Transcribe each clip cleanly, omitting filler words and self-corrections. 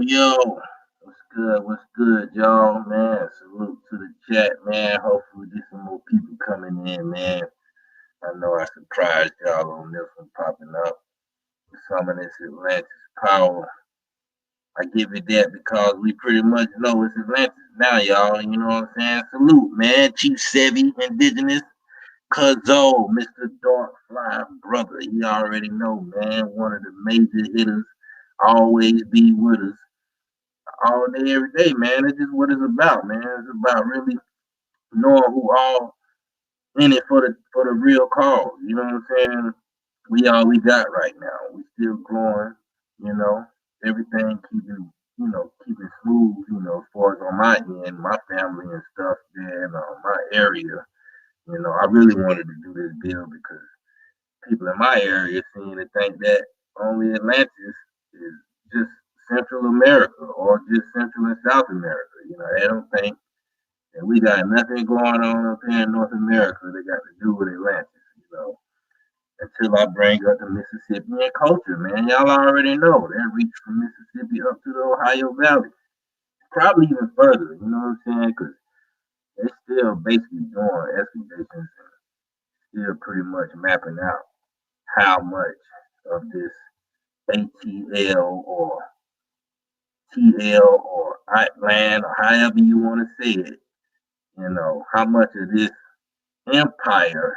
Yo, what's good? What's good, y'all? Man, salute to the chat, man. Hopefully, get some more people coming in, man. I know I surprised y'all on this one popping up. Some of this Atlantis Power. I give it that because we pretty much know it's Atlantis now, y'all. You know what I'm saying? Salute, man. Chief Savvy, Indigenous, Cuzzo, Mr. Dark Fly Brother. You already know, man. One of the major hitters. Always be with us all day, every day, man. It's just what it's about, man. It's about really knowing who all in it for the real cause. You know what I'm saying? We all we got right now. We still growing, you know. Everything keeping, keeping smooth, as far as on my end, my family and stuff there in my area. I really wanted to do this bill because people in my area seem to think that only Atlantis is just Central America or just Central and South America. They don't think that we got nothing going on up here in North America that got to do with Atlantis. Until I bring up the Mississippian culture, man. Y'all already know that reach from Mississippi up to the Ohio Valley. Probably even further, you know what I'm saying? Because they're still basically doing excavations and still pretty much mapping out how much of this ATL or TL or Atlant or however you want to say it, how much of this empire,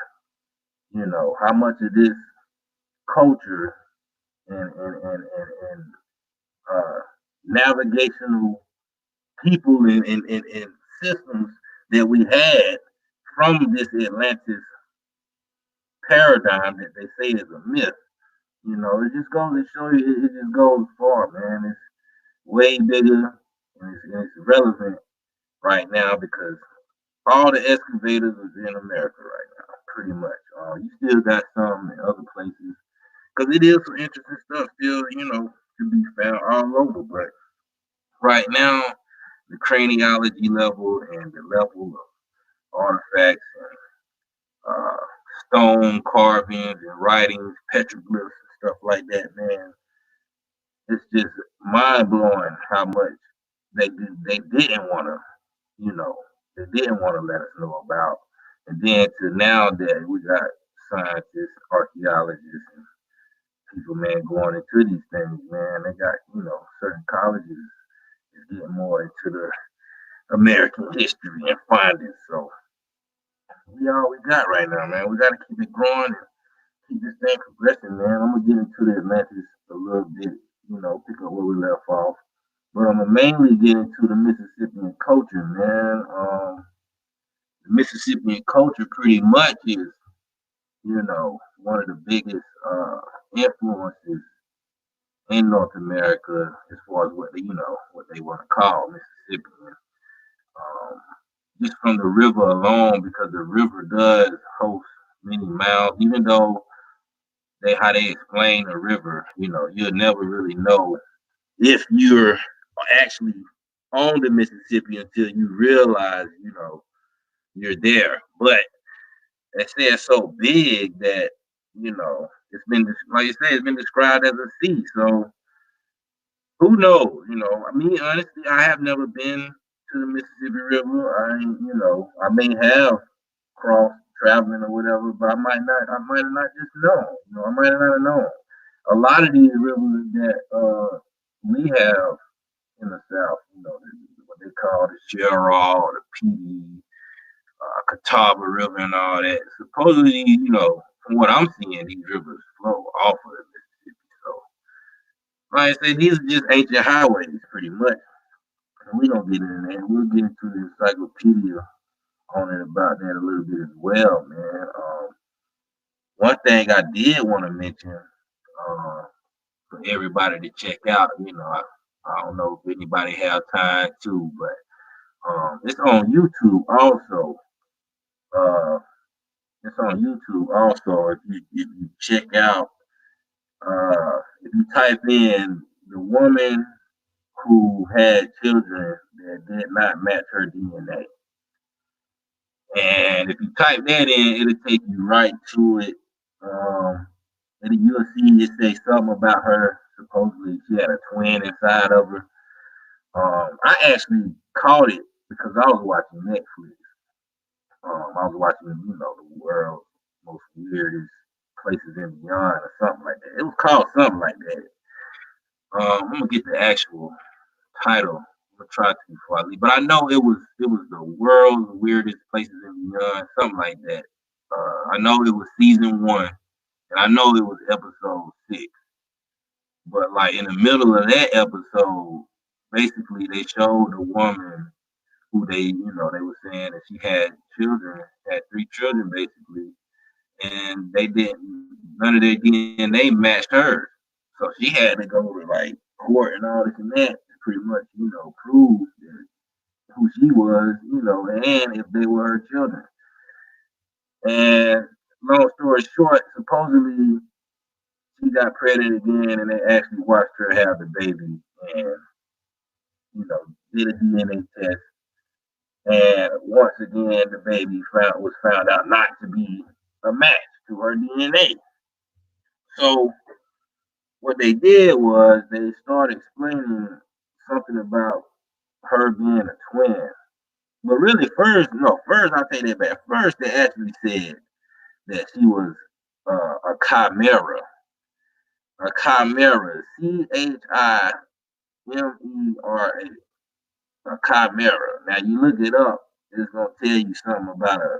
how much of this culture and navigational people and systems that we had from this Atlantis paradigm that they say is a myth. It just goes to show you it just goes far, man. It's way bigger and it's relevant right now because all the excavators is in America right now, pretty much. You still got some in other places because it is some interesting stuff still, to be found all over. But right now, the craniology level and the level of artifacts and stone carvings and writings, petroglyphs and stuff like that, man, it's just mind blowing how much they didn't want to, you know, they didn't want to let us know about. And then to now that we got scientists, archaeologists, and people, man, going into these things, man, they got, certain colleges is getting more into the American history and findings. So we all we got right now, man. We got to keep it growing and keep this thing progressing, man. I'm gonna get into the Atlantis a little bit, pick up where we left off. But I'm gonna mainly get into the Mississippian culture, man. The Mississippian culture pretty much is, one of the biggest influences in North America as far as what they want to call Mississippian. Um, just from the river alone, because the river does host many mouths, even though how they explain the river, you'll never really know if you're actually on the Mississippi until you realize, you're there. But they say it's so big that, it's been, like you said, it's been described as a sea. So who knows? I mean, honestly, I have never been to the Mississippi River. I may have crossed traveling or whatever, but I might have not just known. I might have not known. A lot of these rivers that we have in the South, what they call the Sherrod or the PD, Catawba River and all that. Supposedly, from what I'm seeing, these rivers flow off of the Mississippi. So, like I say, these are just ancient highways, pretty much. And we don't get into that. We'll get into the encyclopedia on it about that a little bit as well, man. One thing I did want to mention for everybody to check out, I don't know if anybody have time to, but it's on YouTube also. It's on YouTube also. If you check out, if you type in the woman who had children that did not match her DNA, and if you type that in, it'll take you right to it. And you'll see it say something about her. Supposedly, she had a twin inside of her. I actually caught it because I was watching Netflix. I was watching, the world's most weirdest places and beyond, or something like that. It was called something like that. I'm gonna get the actual title. I'm gonna try to before I leave, but I know it was the world's weirdest places and beyond, something like that. I know it was season 1, and I know it was episode 6. But like in the middle of that episode, basically they showed the woman who they were saying that she had children, had 3 children basically, and they didn't, none of their DNA matched hers. So she had to go to like court and all this and that to pretty much, prove who she was, and if they were her children. And long story short, supposedly she got pregnant again and they actually watched her have the baby and, did a DNA test. And once again, the baby was found out not to be a match to her DNA. So what they did was they started explaining something about her being a twin. But really, first I take that back. First, they actually said that she was a chimera. A chimera, Chimera, a chimera. Now you look it up, it's gonna tell you something about a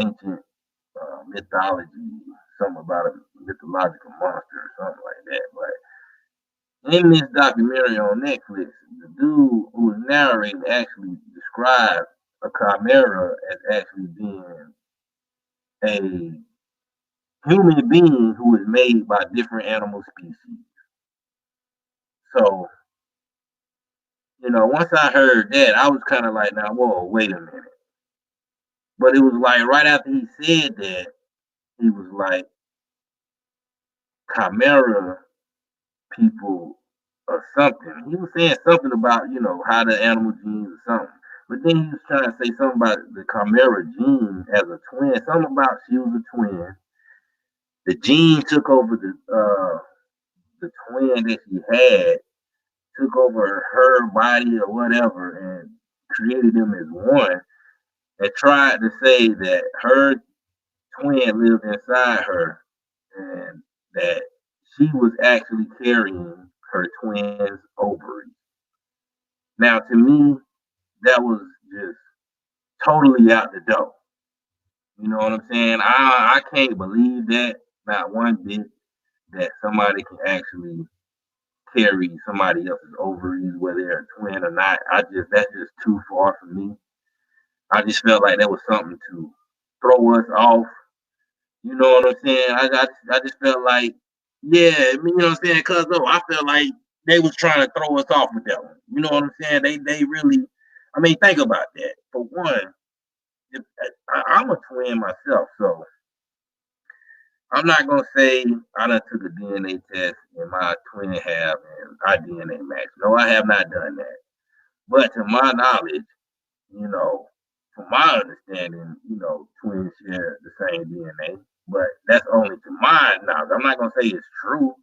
ancient mythology, something about a mythological monster or something like that. But in this documentary on Netflix, the dude who was narrating actually described a chimera as actually being a human being who is made by different animal species. So, once I heard that, I was kind of like, now, whoa, wait a minute. But it was like right after he said that, he was like, chimera people or something. He was saying something about, how the animal genes or something. But then he was trying to say something about the chimera gene as a twin, something about she was a twin. The gene took over the twin that she had, took over her body or whatever, and created them as one. And tried to say that her twin lived inside her, and that she was actually carrying her twin's ovaries. Now, to me, that was just totally out the door. You know what I'm saying? I can't believe that, not one bit, that somebody can actually carry somebody else's ovaries, whether they're a twin or not. That's just too far for me. I just felt like that was something to throw us off. You know what I'm saying? I just felt like, yeah, you know what I'm saying? Cause no, I felt like they was trying to throw us off with that one. You know what I'm saying? They really, I mean, think about that. For one, if, I'm a twin myself, so I'm not gonna say I done took a DNA test and my twin have and I DNA match. No, I have not done that. But to my knowledge, you know, from my understanding, twins share the same DNA. But that's only to my knowledge. I'm not gonna say it's true.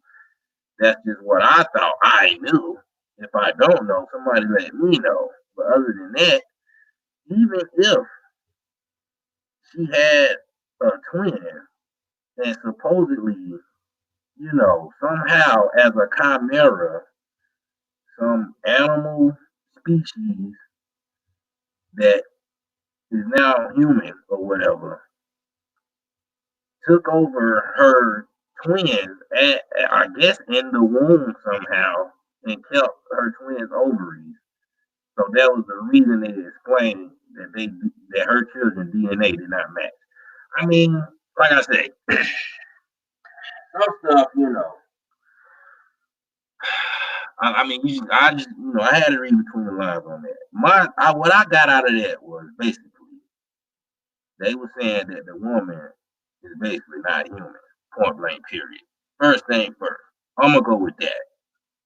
That's just what I thought I knew. If I don't know, somebody let me know. But other than that, even if she had a twin and supposedly, somehow as a chimera, some animal species that is now human or whatever took over her twins, I guess in the womb somehow, and kept her twins' ovaries. So that was the reason they explained that her children's DNA did not match. I mean, like I say, some stuff, I mean, I had to read between the lines on that. What I got out of that was basically they were saying that the woman is basically not human. Point blank. Period. First thing first. I'm gonna go with that.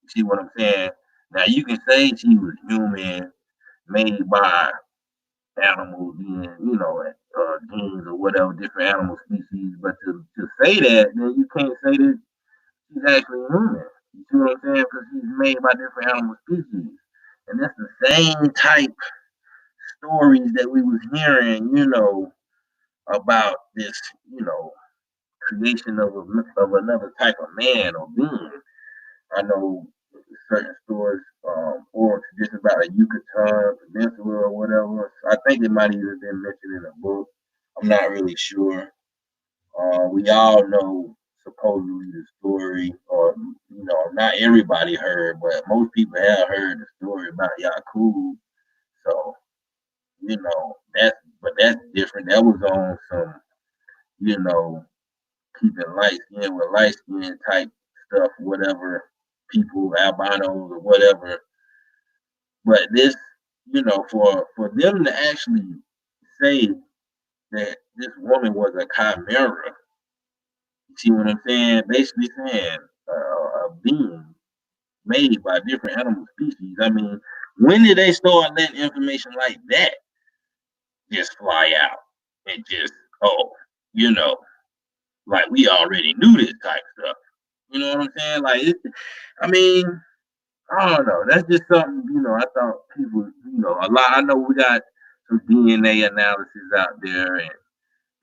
You see what I'm saying? Now you can say she was human, made by animals, being genes or whatever, different animal species. But to say that, then you can't say that she's actually human. You see what I'm saying? Because she's made by different animal species, and that's the same type stories that we was hearing, about this, creation of another type of man or being. I know certain stories, or traditions about a Yucatan Peninsula or whatever. I think it might even been mentioned in a book. I'm not really sure. We all know supposedly the story, or not everybody heard, but most people have heard the story about Yakub. So that's different. That was on some, you know, keeping light skin with light skin type stuff, whatever, people, albinos or whatever. But this, for them to actually say that this woman was a chimera, you see what I'm saying? Basically saying a being made by different animal species. I mean, when did they start letting information like that just fly out and just, oh, you know, like we already knew this type stuff? You know what I'm saying? I mean, I don't know. That's just something, I thought people, a lot. I know we got some DNA analysis out there and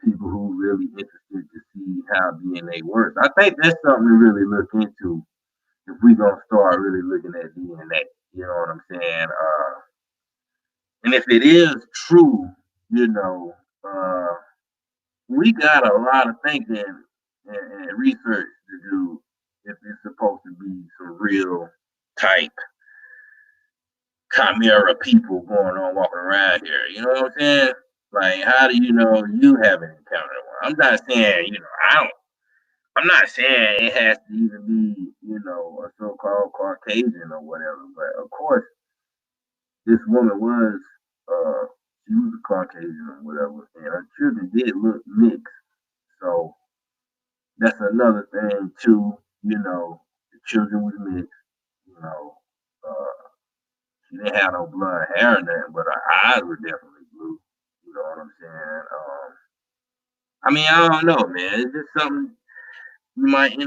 people who really interested to see how DNA works. I think that's something to really look into if we gonna start really looking at DNA. You know what I'm saying? And if it is true, uh, we got a lot of thinking and research to do if it's supposed to be some real type chimera people going on walking around here. You know what I'm saying? Like, how do you know you haven't encountered one? I'm not saying, I don't. I'm not saying it has to even be, a so-called Caucasian or whatever. But of course, this woman was, she was a Caucasian or whatever, and her children did look mixed. So that's another thing too. The children was mixed. You know, uh, she didn't have no blonde hair or nothing, but her eyes were definitely blue. You know what I'm saying? I mean, I don't know, man. It's just something you might,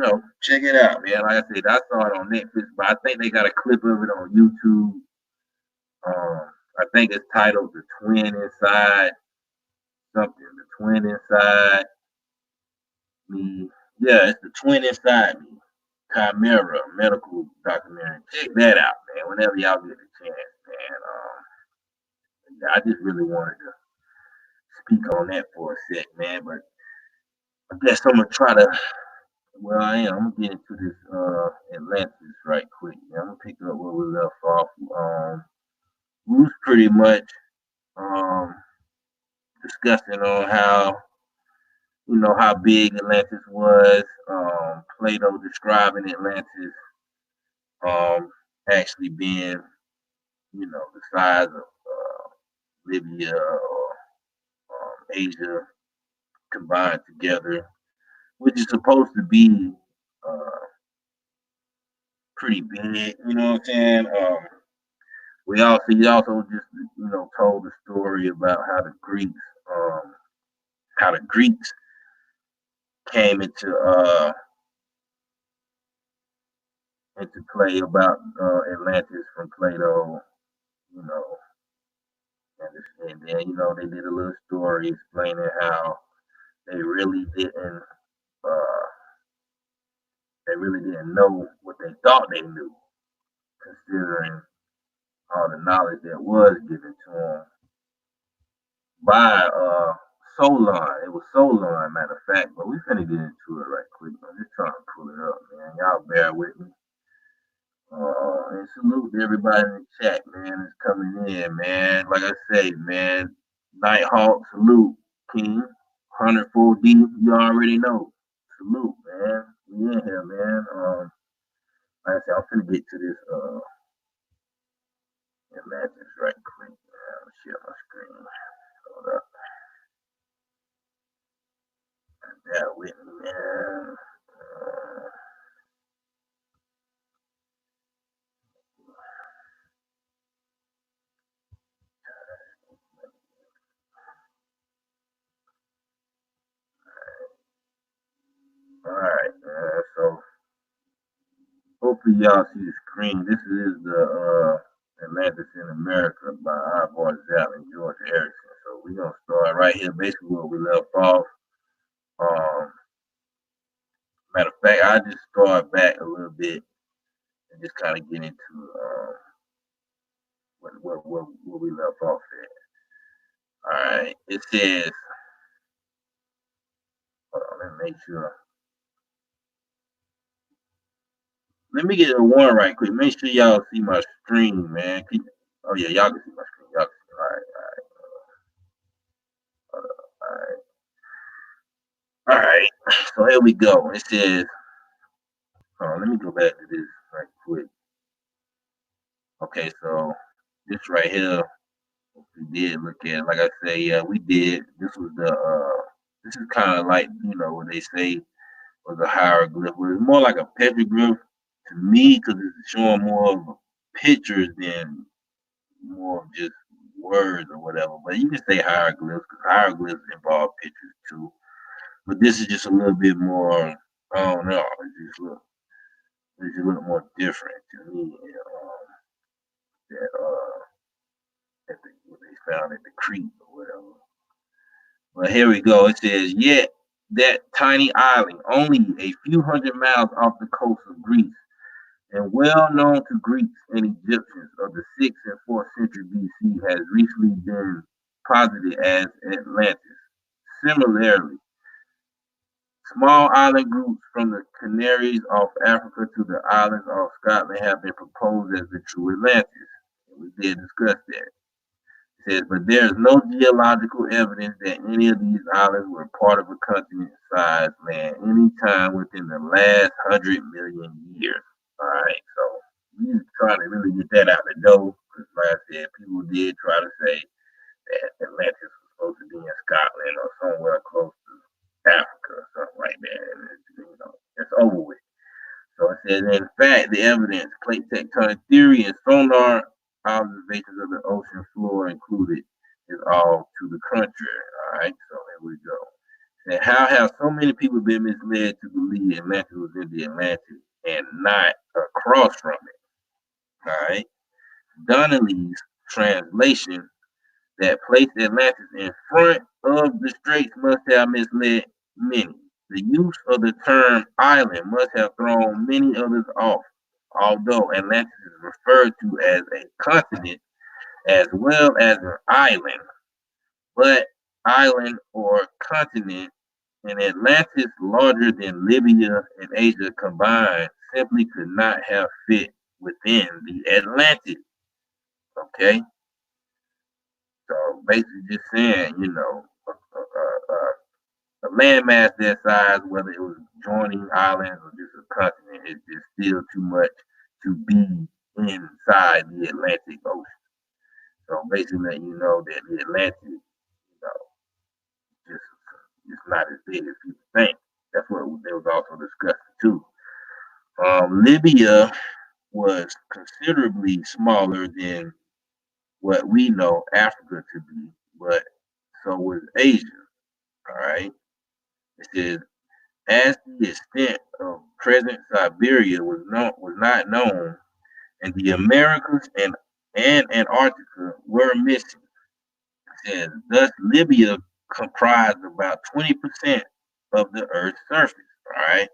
check it out, man. Like I said, I saw it on Netflix, but I think they got a clip of it on YouTube. I think it's titled "The Twin Inside Something." The Twin Inside Me. Yeah, it's the Twin Inside Me. Chimera medical documentary. Check that out, man. Whenever y'all get a chance, man. I just really wanted to speak on that for a sec, man. But I guess I'm gonna try to. Well, I am. I'm gonna get into this Atlantis right quick. Man. I'm gonna pick up where we left off. We was pretty much um discussing on how how big Atlantis was. Plato describing Atlantis um actually being the size of Libya or Asia combined together, which is supposed to be uh, pretty big. You know what I'm saying? He also just told the story about um, how the Greeks came into play about Atlantis from Plato. You know, and then they did a little story explaining how they really didn't uh, they really didn't know what they thought they knew, considering all the knowledge that was given to them by Solon. It was Solon, matter of fact, but we finna get into it right quick. I'm just trying to pull it up, man. Y'all bear with me. And salute to everybody in the chat, man. It's coming in, man. Like I say, man. Nighthawk, salute, King. 104D, you already know. Salute, man. We in here, man. Like I said, I'm finna get to this Atlantis right quick. Man. Share my screen. Hold up. Bear with me, man. Alright, so hopefully y'all see the screen. This is the Atlantis in America by Ivor Zapp and George Erickson. So we're gonna start right here, basically where we left off. Matter of fact, I just start back a little bit and just kind of get into where we left off at. Alright, it says, hold on, let me make sure. Let me get a one right quick. Make sure y'all see my screen, man. Oh yeah, y'all can see my screen. Y'all can see. All right. So here we go. It says, let me go back to this right quick. Okay, so this right here, we did look at. Like I say, yeah, we did. This was this is kind of like what they say was a hieroglyph. But it's more like a petroglyph to me because it's showing more of pictures than more of just words or whatever. But you can say hieroglyphs because hieroglyphs involve pictures too. But this is just a little bit more. I don't know. It's just a little more different to me. That what they found at the creek or whatever. But here we go. It says, yet that tiny island, only a few hundred miles off the coast of Greece, and well known to Greeks and Egyptians of the 6th and 4th century BC, has recently been posited as Atlantis. Similarly, small island groups from the Canaries off Africa to the islands off Scotland have been proposed as the true Atlantis. And we did discuss that. It says, but there is no geological evidence that any of these islands were part of a continent-sized land any time within the last 100 million years. All right, so we just trying to really get that out the door because, like I said, people did try to say that Atlantis was supposed to be in Scotland or somewhere close to Africa or something like that. And it's over with. So it says, in fact, the evidence, plate tectonic theory, and sonar observations of the ocean floor included, is all to the contrary. All right, so here we go. And how have so many people been misled to believe Atlantis was in the Atlantic and not across from it? All right. Donnelly's translation that placed Atlantis in front of the straits must have misled many. The use of the term island must have thrown many others off. Although Atlantis is referred to as a continent, as well as an island, but island or continent, and Atlantis larger than Libya and Asia combined simply could not have fit within the Atlantic. Okay, so basically just saying, a landmass that size, whether it was joining islands or just a continent, is just still too much to be inside the Atlantic Ocean. So basically, letting you know that the Atlantic, just it's not as big as people think. That's what they was also discussing too. Libya was considerably smaller than what we know Africa to be, but so was Asia. All right. It says as the extent of present Siberia was not known, and the Americas and Antarctica were missing. It says thus Libya comprised about 20% of the Earth's surface. All right.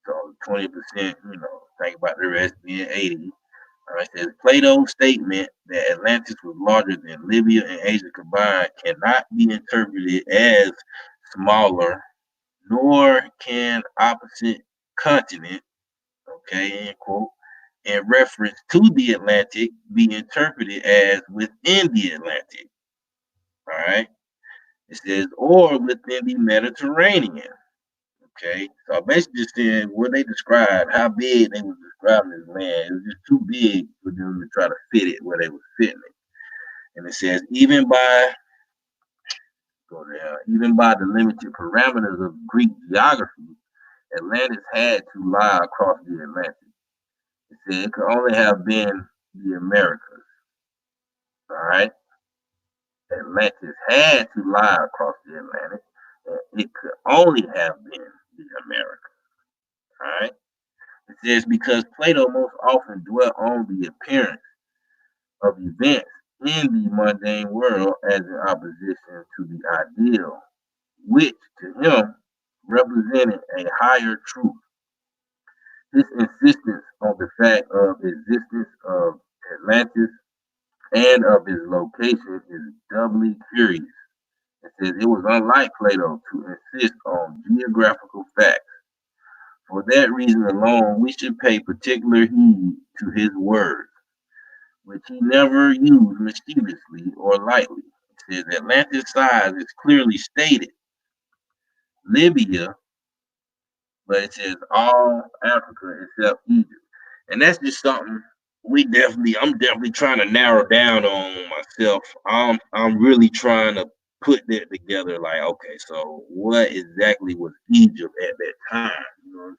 So 20%, think about the rest being 80. All right, says Plato's statement that Atlantis was larger than Libya and Asia combined cannot be interpreted as smaller, nor can opposite continent, okay, end quote, in reference to the Atlantic be interpreted as within the Atlantic. All right. It says, or within the Mediterranean. Okay, so basically just saying what they described, how big they was describing this land, it was just too big for them to try to fit it where they was fitting it. And it says even by the limited parameters of Greek geography, Atlantis had to lie across the Atlantic. It said it could only have been the Americas. All right, Atlantis had to lie across the Atlantic, and it could only have been the Americas. All right. It says because Plato most often dwelt on the appearance of events in the mundane world as in opposition to the ideal, which to him represented a higher truth. His insistence on the fact of existence of Atlantis and of its location is doubly curious. It says it was unlike Plato to insist on geographical facts. For that reason alone, we should pay particular heed to his words, which he never used mischievously or lightly. It says Atlantis' size is clearly stated. Libya, but it says all Africa except Egypt. And that's just something I'm definitely trying to narrow down on myself. I'm really trying to put that together, like, okay, so what exactly was Egypt at that time? You know what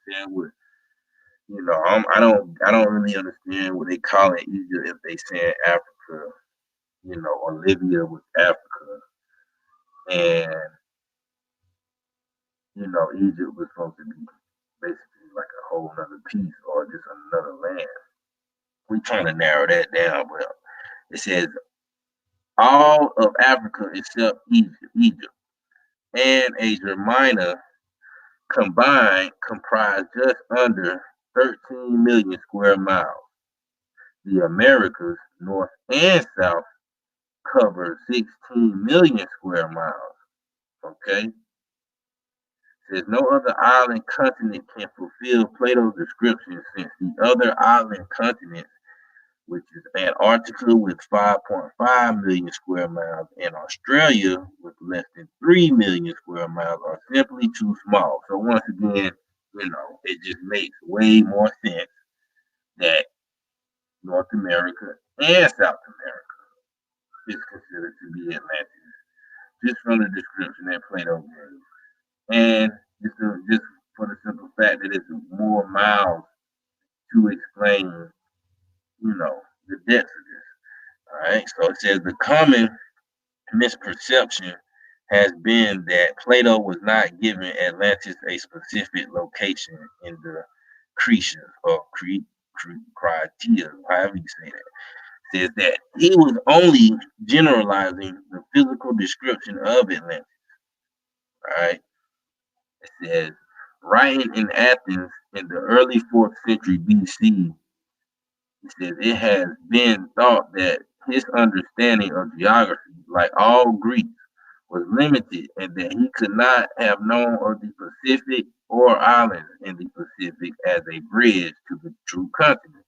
I'm saying? I don't really understand what they call it Egypt if they say Africa, or Libya was Africa, and Egypt was supposed to be basically like a whole other piece or just another land. We're trying to narrow that down, but it says all of Africa except Egypt and Asia Minor combined comprise just under 13 million square miles. The Americas, North and South, cover 16 million square miles. Okay? Says no other island continent can fulfill Plato's description since the other island continents, which is Antarctica with 5.5 million square miles and Australia with less than 3 million square miles, are simply too small. So once again, it just makes way more sense that North America and South America is considered to be Atlantis, just from the description that Plato gave. And just for the simple fact that it's more miles to explain, the depth of this. All right. So it says the common misperception has been that Plato was not giving Atlantis a specific location in the Crete or Criteria, however you say that. It says that he was only generalizing the physical description of Atlantis. All right. It says, writing in Athens in the early 4th century BC, it says it has been thought that his understanding of geography, like all Greeks, was limited and that he could not have known of the Pacific or islands in the Pacific as a bridge to the true continent.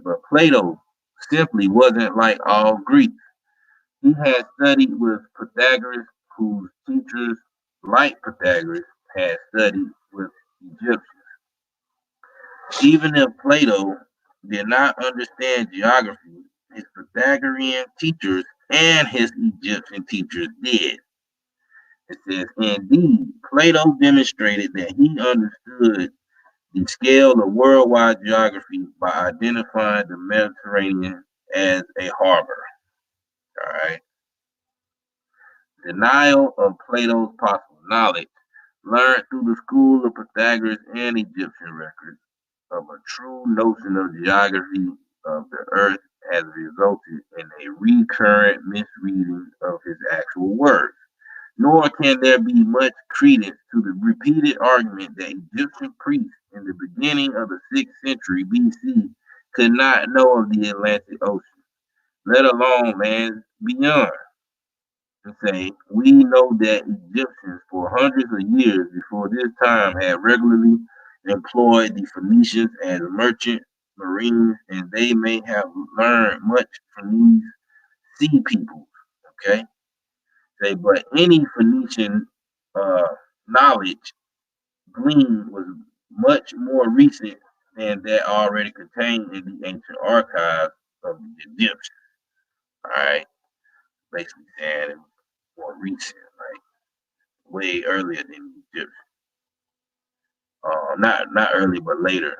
But Plato simply wasn't like all Greeks. He had studied with Pythagoras, whose teachers, like Pythagoras, had studied with Egyptians. Even if Plato did not understand geography, his Pythagorean teachers and his Egyptian teachers did. It says, indeed, Plato demonstrated that he understood the scale of worldwide geography by identifying the Mediterranean as a harbor. All right. Denial of Plato's possible knowledge, learned through the school of Pythagoras and Egyptian records, of a true notion of geography of the earth has resulted in a recurrent misreading of his actual words. Nor can there be much credence to the repeated argument that Egyptian priests in the beginning of the 6th century BC could not know of the Atlantic Ocean, let alone lands beyond. And say, we know that Egyptians for hundreds of years before this time had regularly employed the Phoenicians as merchant marines, and they may have learned much from these sea peoples. Okay, say, but any Phoenician uh, knowledge gleaned was much more recent than that already contained in the ancient archives of the Egyptians. All right, basically saying it was more recent, like way earlier than the Egyptians. Not early, but later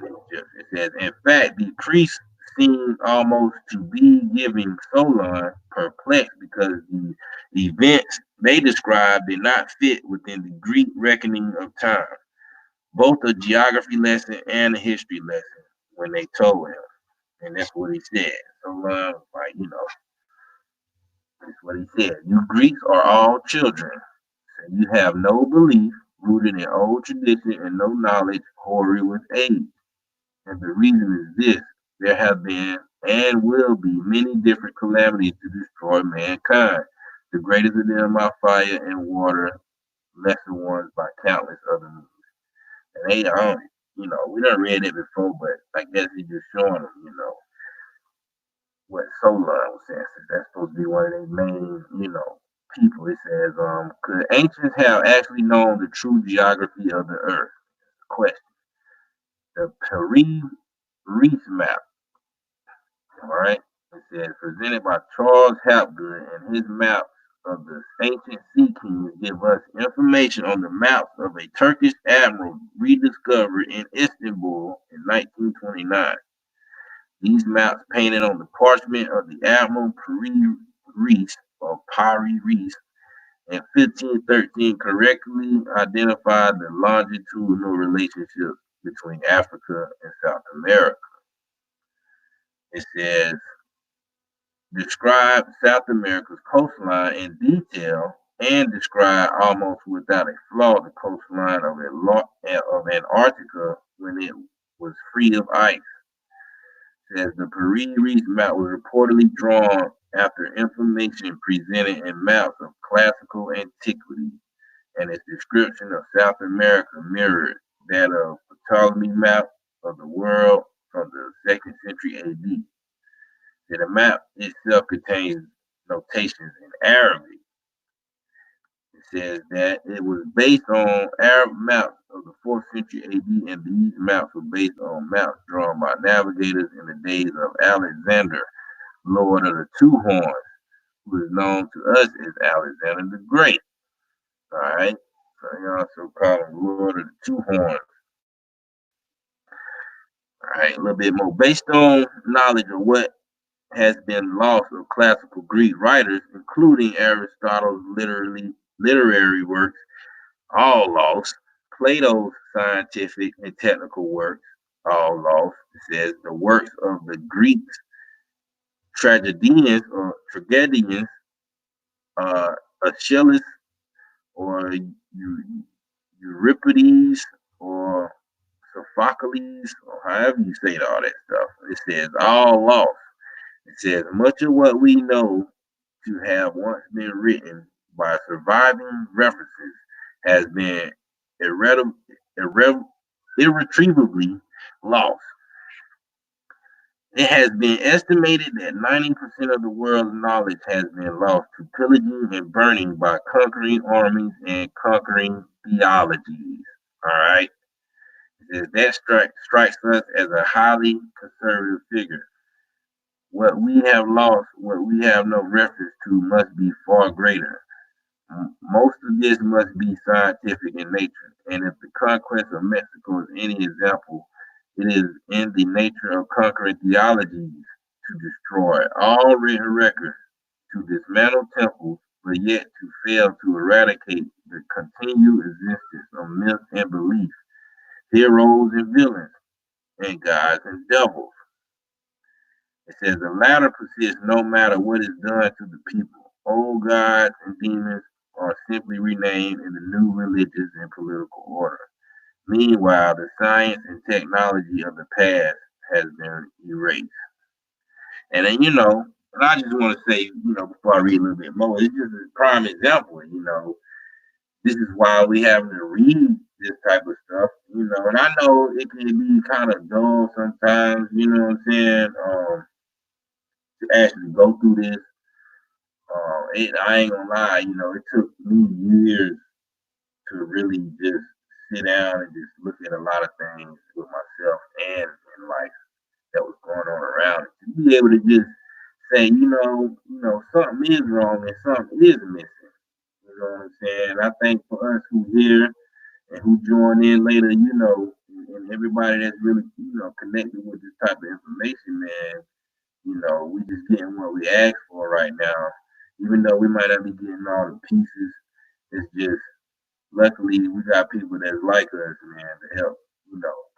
than the Egyptians. It says, in fact, the priests seem almost to be giving Solon perplexed because the events they described did not fit within the Greek reckoning of time, both a geography lesson and a history lesson when they told him. And that's what he said. Solon, like, that's what he said. You Greeks are all children. So you have no belief rooted in old tradition and no knowledge hoary with age. And the reason is this: there have been and will be many different calamities to destroy mankind. The greatest of them are fire and water, lesser ones by countless other means. And they don't, we done read it before, but I guess he's just showing them, what Solon was saying. Since that's supposed to be one of their main, people. It says, could ancients have actually known the true geography of the earth? Question. The Reef map, all right? It says, presented by Charles Hapgood, and his maps of the ancient sea kings give us information on the maps of a Turkish admiral rediscovered in Istanbul in 1929. These maps, painted on the parchment of the Admiral Rees, or Pari Rees, in 1513, correctly identified the longitudinal relationship between Africa and South America. It says, describe South America's coastline in detail and describe almost without a flaw the coastline of Antarctica when it was free of ice. It says the Paris map was reportedly drawn after information presented in maps of classical antiquity, and its description of South America mirrored that of Ptolemy map of the world from the 2nd century AD. The map itself contains notations in Arabic. It says that it was based on Arab maps of the 4th century AD, and these maps were based on maps drawn by navigators in the days of Alexander, Lord of the Two Horns, who is known to us as Alexander the Great. All right, so he also call him Lord of the Two Horns. All right, a little bit more based on knowledge of what has been lost of classical Greek writers, including Aristotle's literary works, all lost. Plato's scientific and technical works, all lost. It says the works of the Greeks, tragedians or tragedians, Aeschylus or Euripides or Sophocles, or however you say all that stuff. It says all lost. It says, much of what we know to have once been written by surviving references has been irre- irre- irretrievably lost. It has been estimated that 90% of the world's knowledge has been lost to pillaging and burning by conquering armies and conquering theologies. All right. That strikes us as a highly conservative figure. What we have lost, what we have no reference to, must be far greater. Most of this must be scientific in nature, and if the conquest of Mexico is any example, it is in the nature of conquering theologies to destroy all written records, to dismantle temples, but yet to fail to eradicate the continued existence of myths and beliefs, heroes and villains, and gods and devils. It says the latter persists no matter what is done to the people. Old gods and demons are simply renamed in the new religious and political order. Meanwhile, the science and technology of the past has been erased. And then, and I just want to say, before I read a little bit more, it's just a prime example, this is why we having to read this type of stuff, and I know it can be kind of dull sometimes, you know what I'm saying, to actually go through this. I ain't gonna lie, it took me years to really just sit down and just look at a lot of things with myself and in life that was going on around it. To be able to just say, something is wrong and something is missing. You know what I'm saying? I think for us who here and who join in later, and everybody that's really, connected with this type of information, man, we just getting what we asked for right now. Even though we might not be getting all the pieces, it's just luckily we got people that's like us, man, to help,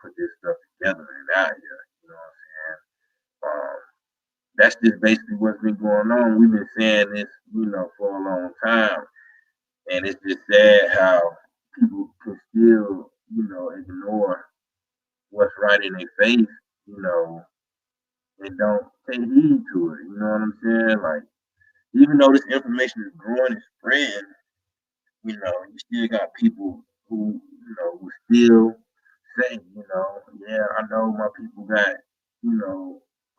put this stuff together and out here. You know what I'm saying? That's just basically what's been going on. We've been saying this, for a long time. And it's just sad how people can still, ignore what's right in their face, and don't take heed to it. You know what I'm saying? Like, even though this information is growing and spreading, you still got people who, who still say, yeah, I know my people got,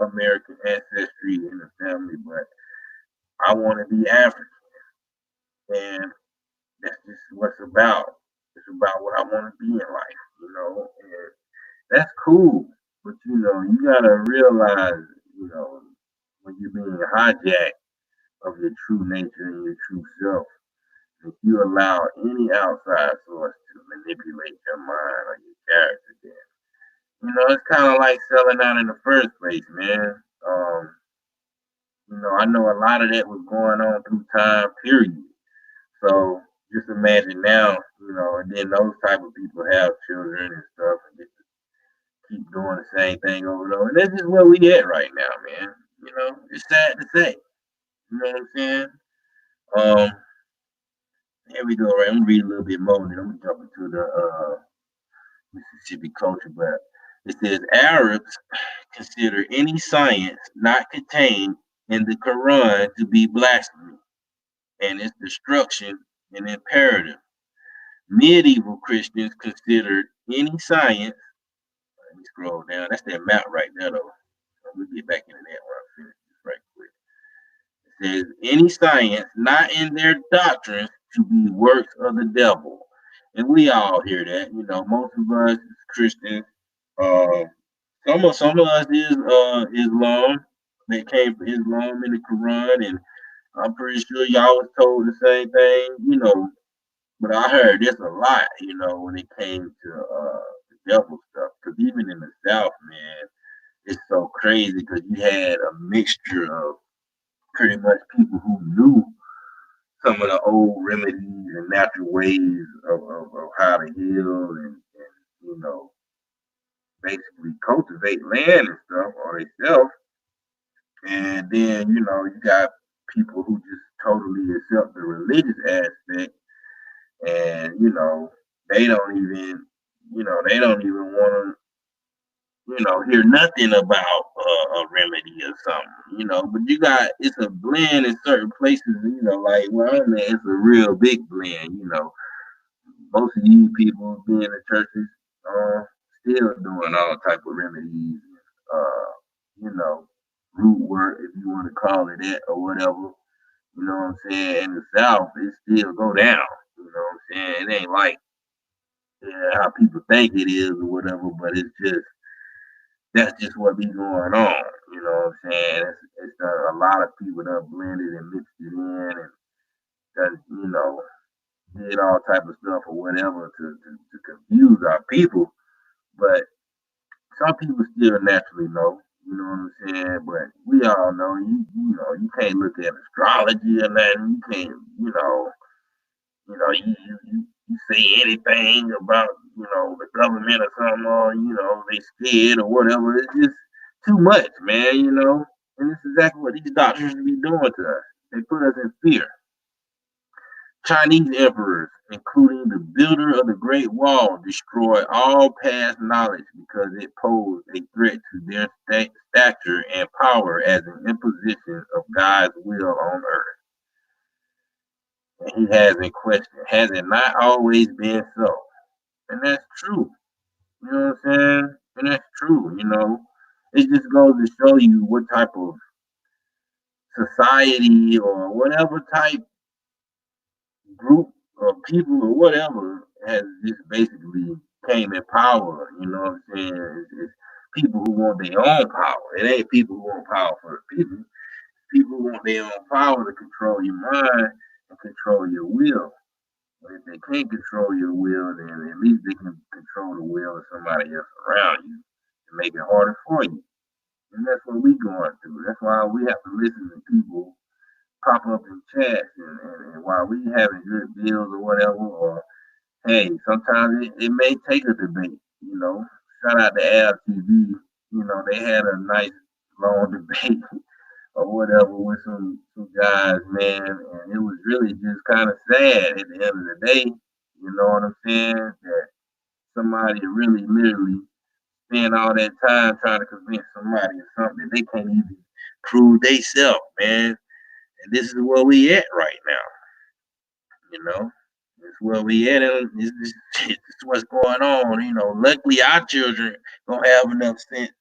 American ancestry in the family, but I want to be African. And that's just what's about. It's about what I want to be in life, and that's cool. But, you got to realize, when you're being hijacked of your true nature and your true self, if you allow any outside source to manipulate your mind or your character, then it's kind of like selling out in the first place, man. I know a lot of that was going on through time, period. So just imagine now, and then those type of people have children and stuff, and just keep doing the same thing over and over. And that's just where we at right now, man. It's sad to say. You know what I'm saying? Um, Here we go. Right, I'm gonna read a little bit more, and then I'm gonna jump into the Mississippi culture. But it says Arabs consider any science not contained in the Quran to be blasphemy, and its destruction an imperative. Medieval Christians considered any science. Let me scroll down. That's that map right there, though. We'll get back into that when I finish this right quick. It says any science not in their doctrines to be works of the devil. And we all hear that. Most of us Christians, uh, some of us is Islam. That came from Islam in the Quran, and I'm pretty sure y'all was told the same thing, but I heard this a lot, when it came to the devil stuff. Because even in the South, man, it's so crazy because you had a mixture of pretty much people who knew some of the old remedies and natural ways of how to heal and basically cultivate land and stuff or themselves. And then, you got people who just totally accept the religious aspect and, they don't even want to hear nothing about a remedy or something. But it's a blend in certain places, like where I'm at, it's a real big blend. Most of these people being in the churches, still doing all type of remedies, you know, root work, if you want to call it that or whatever. You know what I'm saying? In the South, it still go down. You know what I'm saying? It ain't like how people think it is or whatever, but that's just what be going on. You know what I'm saying? It's a lot of people that blended and mixed it in and that did all type of stuff or whatever to confuse our people. But some people still naturally know. You know what I'm saying? But we all know you can't look at astrology or nothing. You can't you say anything about the government or something, or they scared or whatever. It's just too much, man. And this is exactly what these doctors be doing to us. They put us in fear. Chinese emperors, including the builder of the Great Wall, destroyed all past knowledge because it posed a threat to their stature and power as an imposition of God's will on earth. And he has in question, has it not always been so? And that's true. You know what I'm saying? And that's true. It just goes to show you what type of society or whatever type group of people or whatever has just basically came in power. You know what I'm saying? It's people who want their own power. It ain't people who want power for the people. People who want their own power to control your mind and control your will. But if they can't control your will, then at least they can control the will of somebody else around you to make it harder for you. And that's what we going through. That's why we have to listen to people pop up in chats and while we having good deals or whatever, or hey, sometimes it may take a debate. Shout out to LTV. They had a nice long debate or whatever with some guys, man, and it was really just kind of sad at the end of the day. You know what I'm saying? That somebody really literally spend all that time trying to convince somebody of something that they can't even prove they self, man. And this is where we at right now. This is where we at, and this is what's going on. Luckily our children gonna have enough sense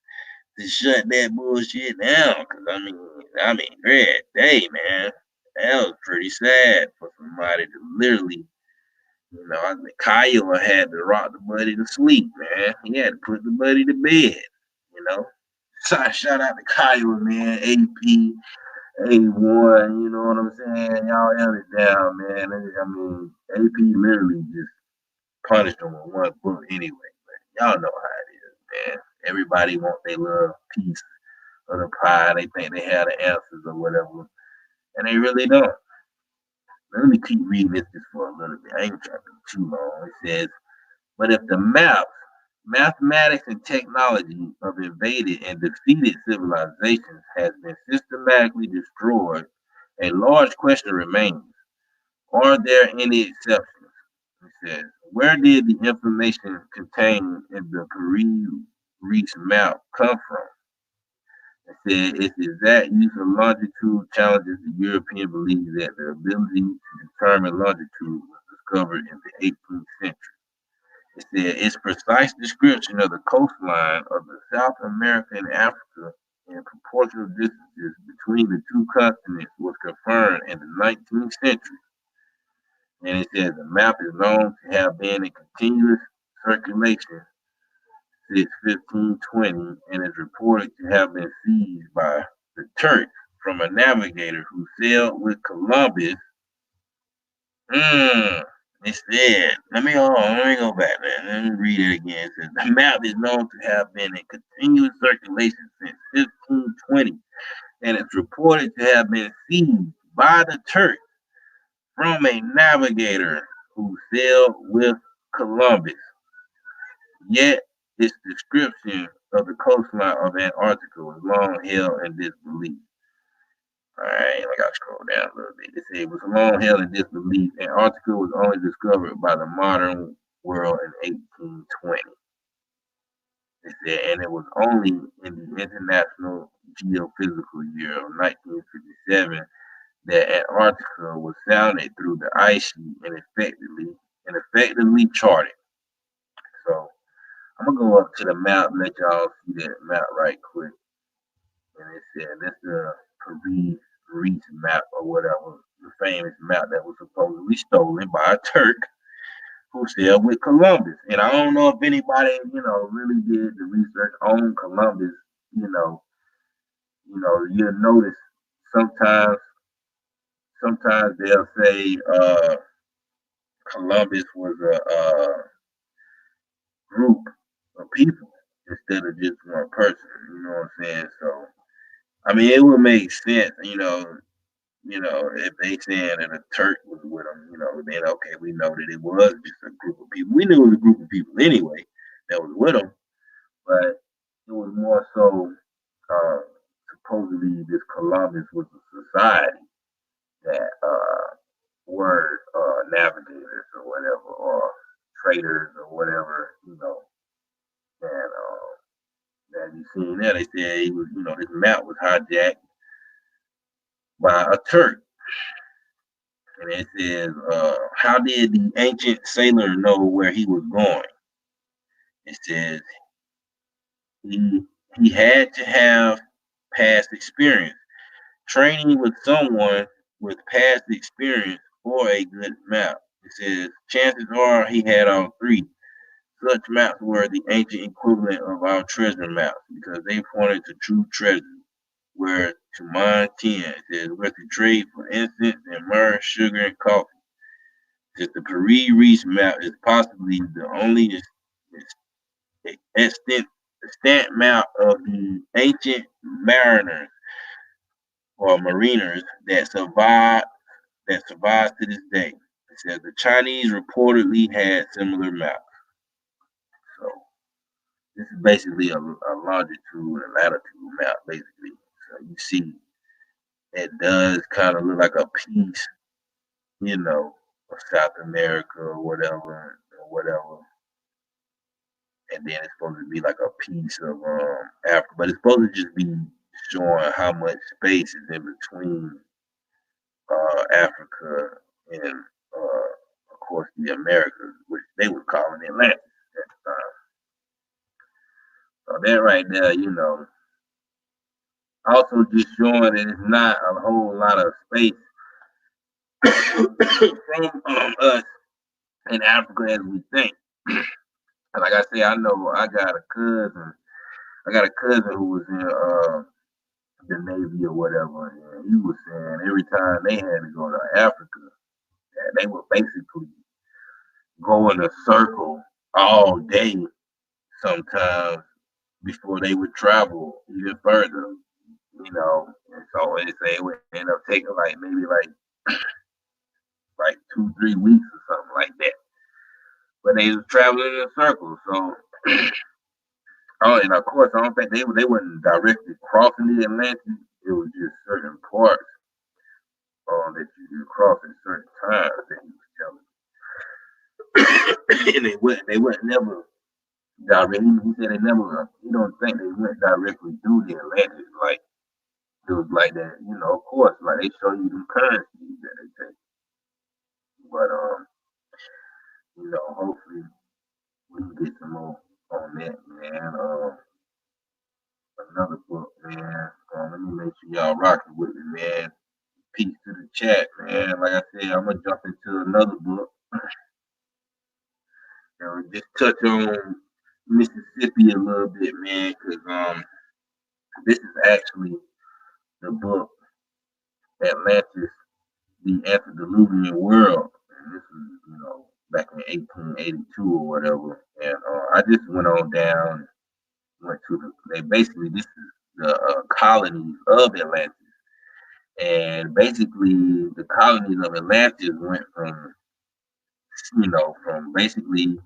to shut that bullshit down. Cause great day, man. That was pretty sad for somebody to literally, I think Kyle had to rock the buddy to sleep, man. He had to put the buddy to bed, you know. So shout out to Kyle, man. AP, A1, you know what I'm saying? Y'all held it down, man. AP literally just punished them with one book anyway. But y'all know how it is, man. Everybody want their little piece of the pie. They think they have the answers or whatever, and they really don't. Let me keep reading this just for a little bit. I ain't trying to be too long. It says, but if the mathematics and technology of invaded and defeated civilizations has been systematically destroyed, a large question remains. Are there any exceptions? It says, where did the information contained in the Peru Reach map come from? It said its exact use of longitude challenges the European belief that the ability to determine longitude was discovered in the 18th century. It said its precise description of the coastline of the South America and Africa and proportional distances between the two continents was confirmed in the 19th century. And it says the map is known to have been in continuous circulation since 1520 and is reported to have been seized by the Turks from a navigator who sailed with Columbus. It said, let me go back there. Let me read it again. It says the map is known to have been in continuous circulation since 1520 and it's reported to have been seized by the Turks from a navigator who sailed with Columbus. Yet its description of the coastline of Antarctica was long held in disbelief. Alright, I gotta scroll down a little bit. It said it was long held in disbelief. Antarctica was only discovered by the modern world in 1820. It said, and it was only in the International Geophysical Year of 1957 that Antarctica was sounded through the ice sheet and effectively charted. So I'm gonna go up to the map and let y'all see that map right quick. And it said that's the Paris Reach map or whatever, the famous map that was supposedly stolen by a Turk who sailed with Columbus. And I don't know if anybody, really did the research on Columbus. You'll notice sometimes sometimes they'll say Columbus was a group of people instead of just one person. You know what I'm saying? So I mean, it would make sense. If they saying that a Turk was with them, then okay, we know that it was just a group of people. We knew it was a group of people anyway that was with them, but it was more so uh, supposedly this Columbus was a society that were navigators or whatever, or traders or whatever, and that you seen there, they said he was, this map was hijacked by a Turk. And it says, how did the ancient sailor know where he was going? It says he he had to have past experience. Training with someone with past experience or a good map. It says chances are he had all three. Such maps were the ancient equivalent of our treasure maps because they pointed to true treasure. Where to mine 10, it says where to trade for incense and myrrh, sugar, and coffee. That the Paris Reach map is possibly the only extant map of the ancient mariners or mariners that survives to this day. It says the Chinese reportedly had similar maps. So this is basically a longitude and latitude map, basically. So you see, it does kind of look like a piece, of South America or whatever. And then it's supposed to be like a piece of Africa, but it's supposed to just be showing how much space is in between Africa and, of course, the Americas, which they were calling Atlantis at the time. So that right there, also just showing that it's not a whole lot of space from us in Africa as we think. Like I say, I know I got a cousin. I got a cousin who was in the Navy or whatever, and he was saying every time they had to go to Africa, that they would basically go in a circle all day sometimes before they would travel even further, And so it would end up taking like maybe like 2-3 weeks or something like that. But they was traveling in a circle, so oh, and of course I don't think they wasn't directly crossing the Atlantic. It was just certain parts that you could cross at certain times that he was telling. And they went never directly. He said they never. He don't think they went directly through the Atlantic. Like it was like that. Of course, like they show you the currencies that they take. But hopefully we can get some more on that, man. Another book, man. Let me make sure y'all rocking with me, man. Peace to the chat, man. Like I said, I'm gonna jump into another book. Just touch on Mississippi a little bit, man, because this is actually the book Atlantis, the Antediluvian World. And this is, back in 1882 or whatever. And I just went on down, went to this is the colonies of Atlantis. And basically, the colonies of Atlantis went from basically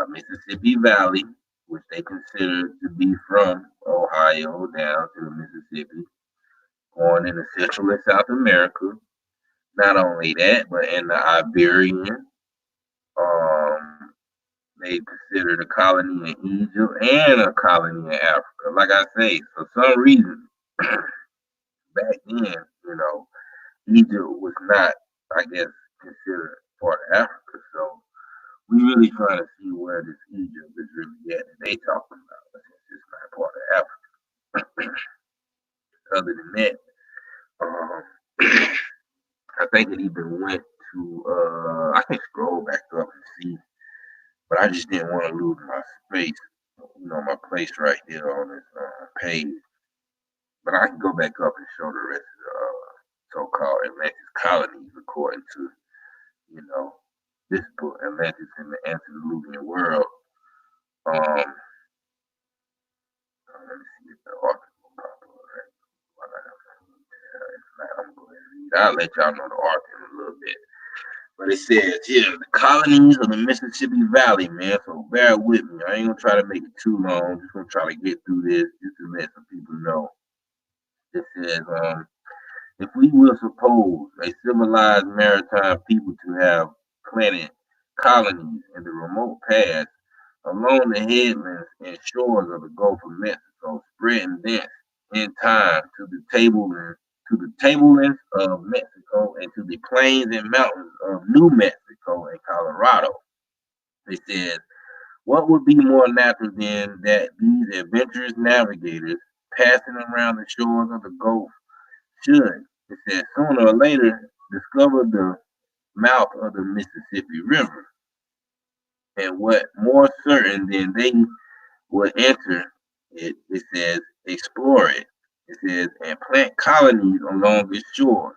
Mississippi Valley, which they consider to be from Ohio down to the Mississippi, going into Central and South America. Not only that, but in the Iberian, they considered a colony in Egypt and a colony in Africa. Like I say, for some reason, back then, you know, Egypt was not, I guess, considered part of Africa. So we really trying to see where this Egypt is really at that they talking about. Since it's not part of Africa. Other than that, um, I think it even went to. I can scroll back up and see, but I just didn't want to lose my space. You know, my place right there on this page. But I can go back up and show the rest of the so-called Atlantis colonies according to, you know, this book, Atlantis in the Antediluvian World. Let me see if the author will pop up. Right? If not, I'm going to go ahead and read. I'll let y'all know the author in a little bit. But it says here, the colonies of the Mississippi Valley, man. So bear with me. I ain't gonna try to make it too long. I'm just gonna try to get through this just to let some people know. It says, if we will suppose a civilized maritime people to have planted colonies in the remote past along the headlands and shores of the Gulf of Mexico, spreading thence in time to the tablelands of Mexico and to the plains and mountains of New Mexico and Colorado. They said, what would be more natural than that these adventurous navigators passing around the shores of the Gulf should, it said, sooner or later discover the mouth of the Mississippi River? And what more certain than they would enter it, it says, explore it. It says, and plant colonies along its shores.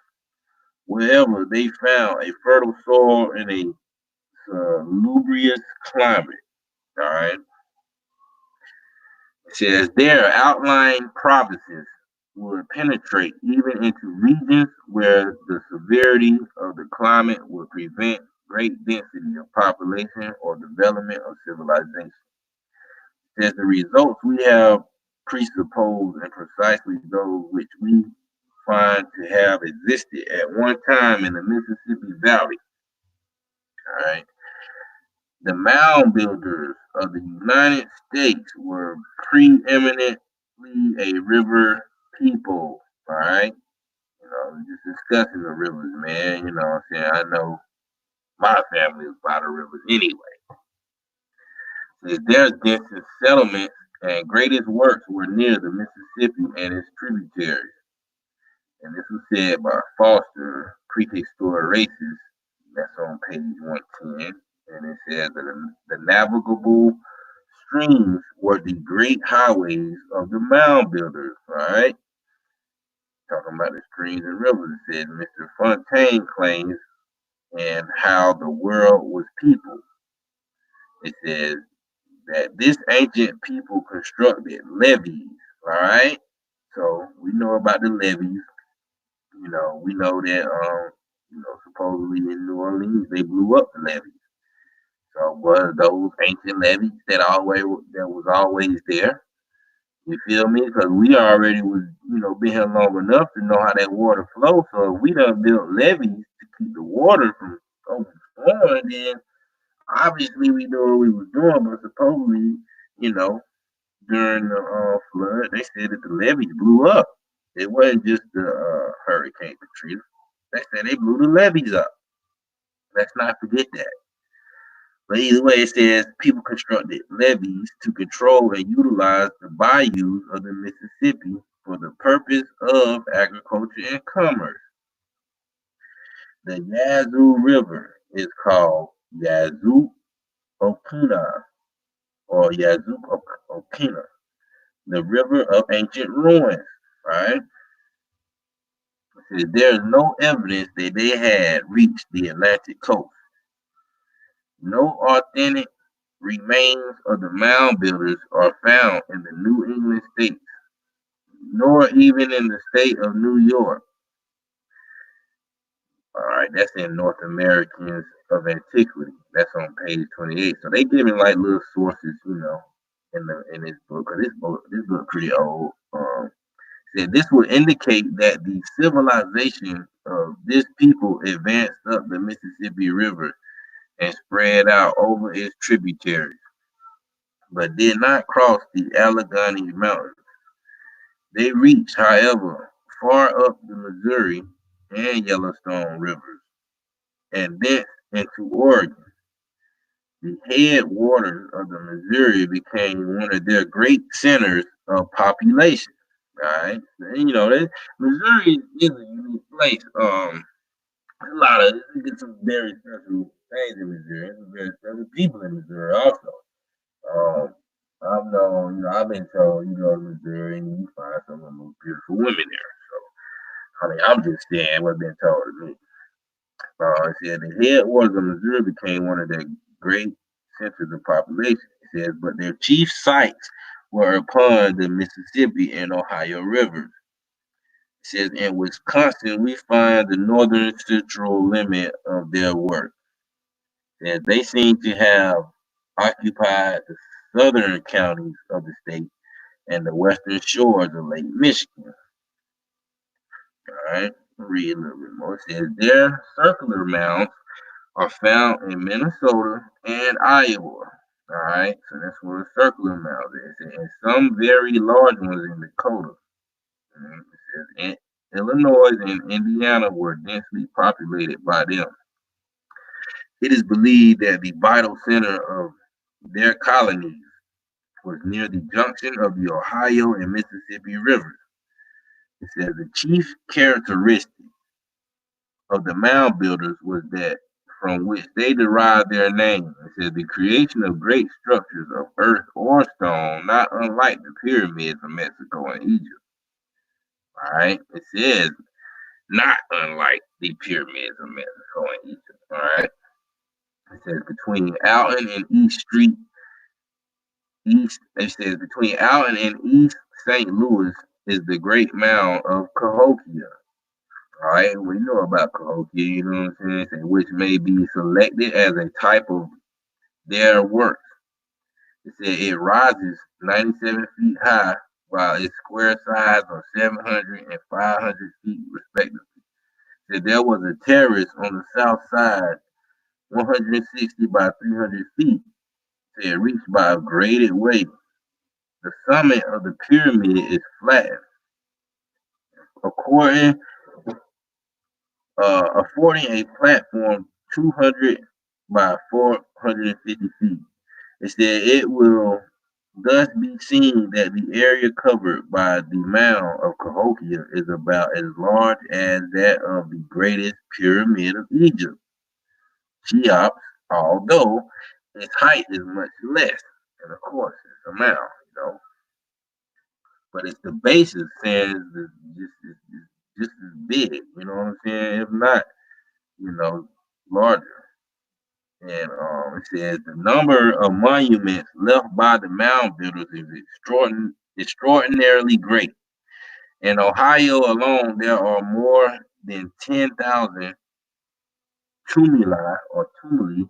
Wherever they found a fertile soil and a salubrious climate. All right. It says their outlying provinces would penetrate even into regions where the severity of the climate would prevent great density of population or development of civilization. It says the results we have presupposed and precisely those which we find to have existed at one time in the Mississippi Valley. All right. The mound builders of the United States were preeminently a river people. All right. You know, just discussing the rivers, man. You know what I'm saying? I know my family is by the rivers anyway. Their densest settlements and greatest works were near the Mississippi and its tributaries. And this was said by Foster, Prehistoric Races. That's on page 110. And it says that the navigable streams were the great highways of the mound builders, all right? Talking about the streams and rivers, it says Mr. Fontaine claims and how the world was peopled. It says that this ancient people constructed levees, all right? So we know about the levees. You know, we know that supposedly in New Orleans they blew up the levees. So was those ancient levees that was always there? You feel me? Because we already was, been here long enough to know how that water flows. So if we done built levees to keep the water from overflowing, then obviously we knew what we was doing. But supposedly, during the flood, they said that the levees blew up. It wasn't just the Hurricane Katrina. They said they blew the levees up. Let's not forget that. But either way, it says people constructed levees to control and utilize the bayous of the Mississippi for the purpose of agriculture and commerce. The Yazoo River is called Yazoo Okina or Yazoo Okina, the river of ancient ruins, right? It says there is no evidence that they had reached the Atlantic coast. No authentic remains of the mound builders are found in the New England states, nor even in the state of New York. All right, that's in North Americans of Antiquity. That's on page 28. So they giving like little sources, in this book. Cause this book pretty old. Said this would indicate that the civilization of this people advanced up the Mississippi River and spread out over its tributaries. but did not cross the Allegheny Mountains. They reached, however, far up the Missouri and Yellowstone rivers, and thence into Oregon. The headwaters of the Missouri became one of their great centers of population. Right, and, Missouri is a unique place. A lot of you get some very special things in Missouri. Some very special people in Missouri also. Um, I've been told you go to Missouri and you find some of the most beautiful women there. So, I'm just saying what's been told to me. It said the headwaters of Missouri became one of their great centers of population. It says, but their chief sites were upon the Mississippi and Ohio rivers. It says, in Wisconsin, we find the northern central limit of their work. That they seem to have occupied the southern counties of the state and the western shores of Lake Michigan. All right, read a little bit more. It says their circular mounds are found in Minnesota and Iowa. All right, so that's where the circular mound is, and some very large ones in Dakota. It says Illinois and Indiana were densely populated by them. It is believed that the vital center of their colonies was near the junction of the Ohio and Mississippi rivers. It says the chief characteristic of the mound builders was that from which they derived their name. It says the creation of great structures of earth or stone, not unlike the pyramids of Mexico and Egypt. All right, it says not unlike the pyramids of Mexico and Egypt. All right, it says between Alton and East Street, It says between Alton and East St. Louis is the great mound of Cahokia. All right, we know about Cahokia, you know what I'm saying, which may be selected as a type of their work. It said it rises 97 feet high, while its square sides are 700 and 500 feet respectively. It said there was a terrace on the south side, 160 by 300 feet, said reached by a graded way. The summit of the pyramid is flattened, according affording a platform 200 by 450 feet. It said it will thus be seen that the area covered by the mound of Cahokia is about as large as that of the greatest pyramid of Egypt, Cheops, although its height is much less. And of course, it's a mound, but it's the basis says just as big, you know what I'm saying? If not, larger. And it says the number of monuments left by the mound builders is extraordinarily great. In Ohio alone, there are more than 10,000 tumuli,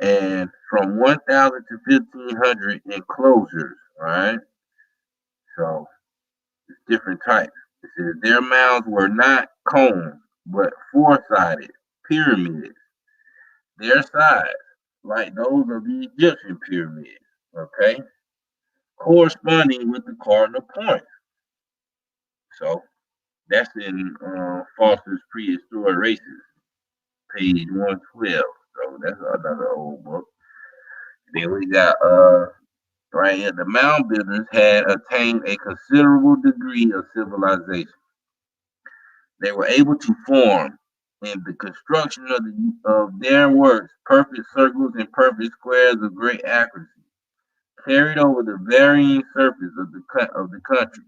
and from 1,000 to 1,500 enclosures. All right, so it's different types. It says their mounds were not cones, but four-sided pyramids. Their sides, like those of the Egyptian pyramids, okay, corresponding with the cardinal points. So that's in Foster's Prehistoric Races, page 112. So that's another old book. Then we got right here, the mound builders had attained a considerable degree of civilization. They were able to form in the construction of their works perfect circles and perfect squares of great accuracy, carried over the varying surface of the country.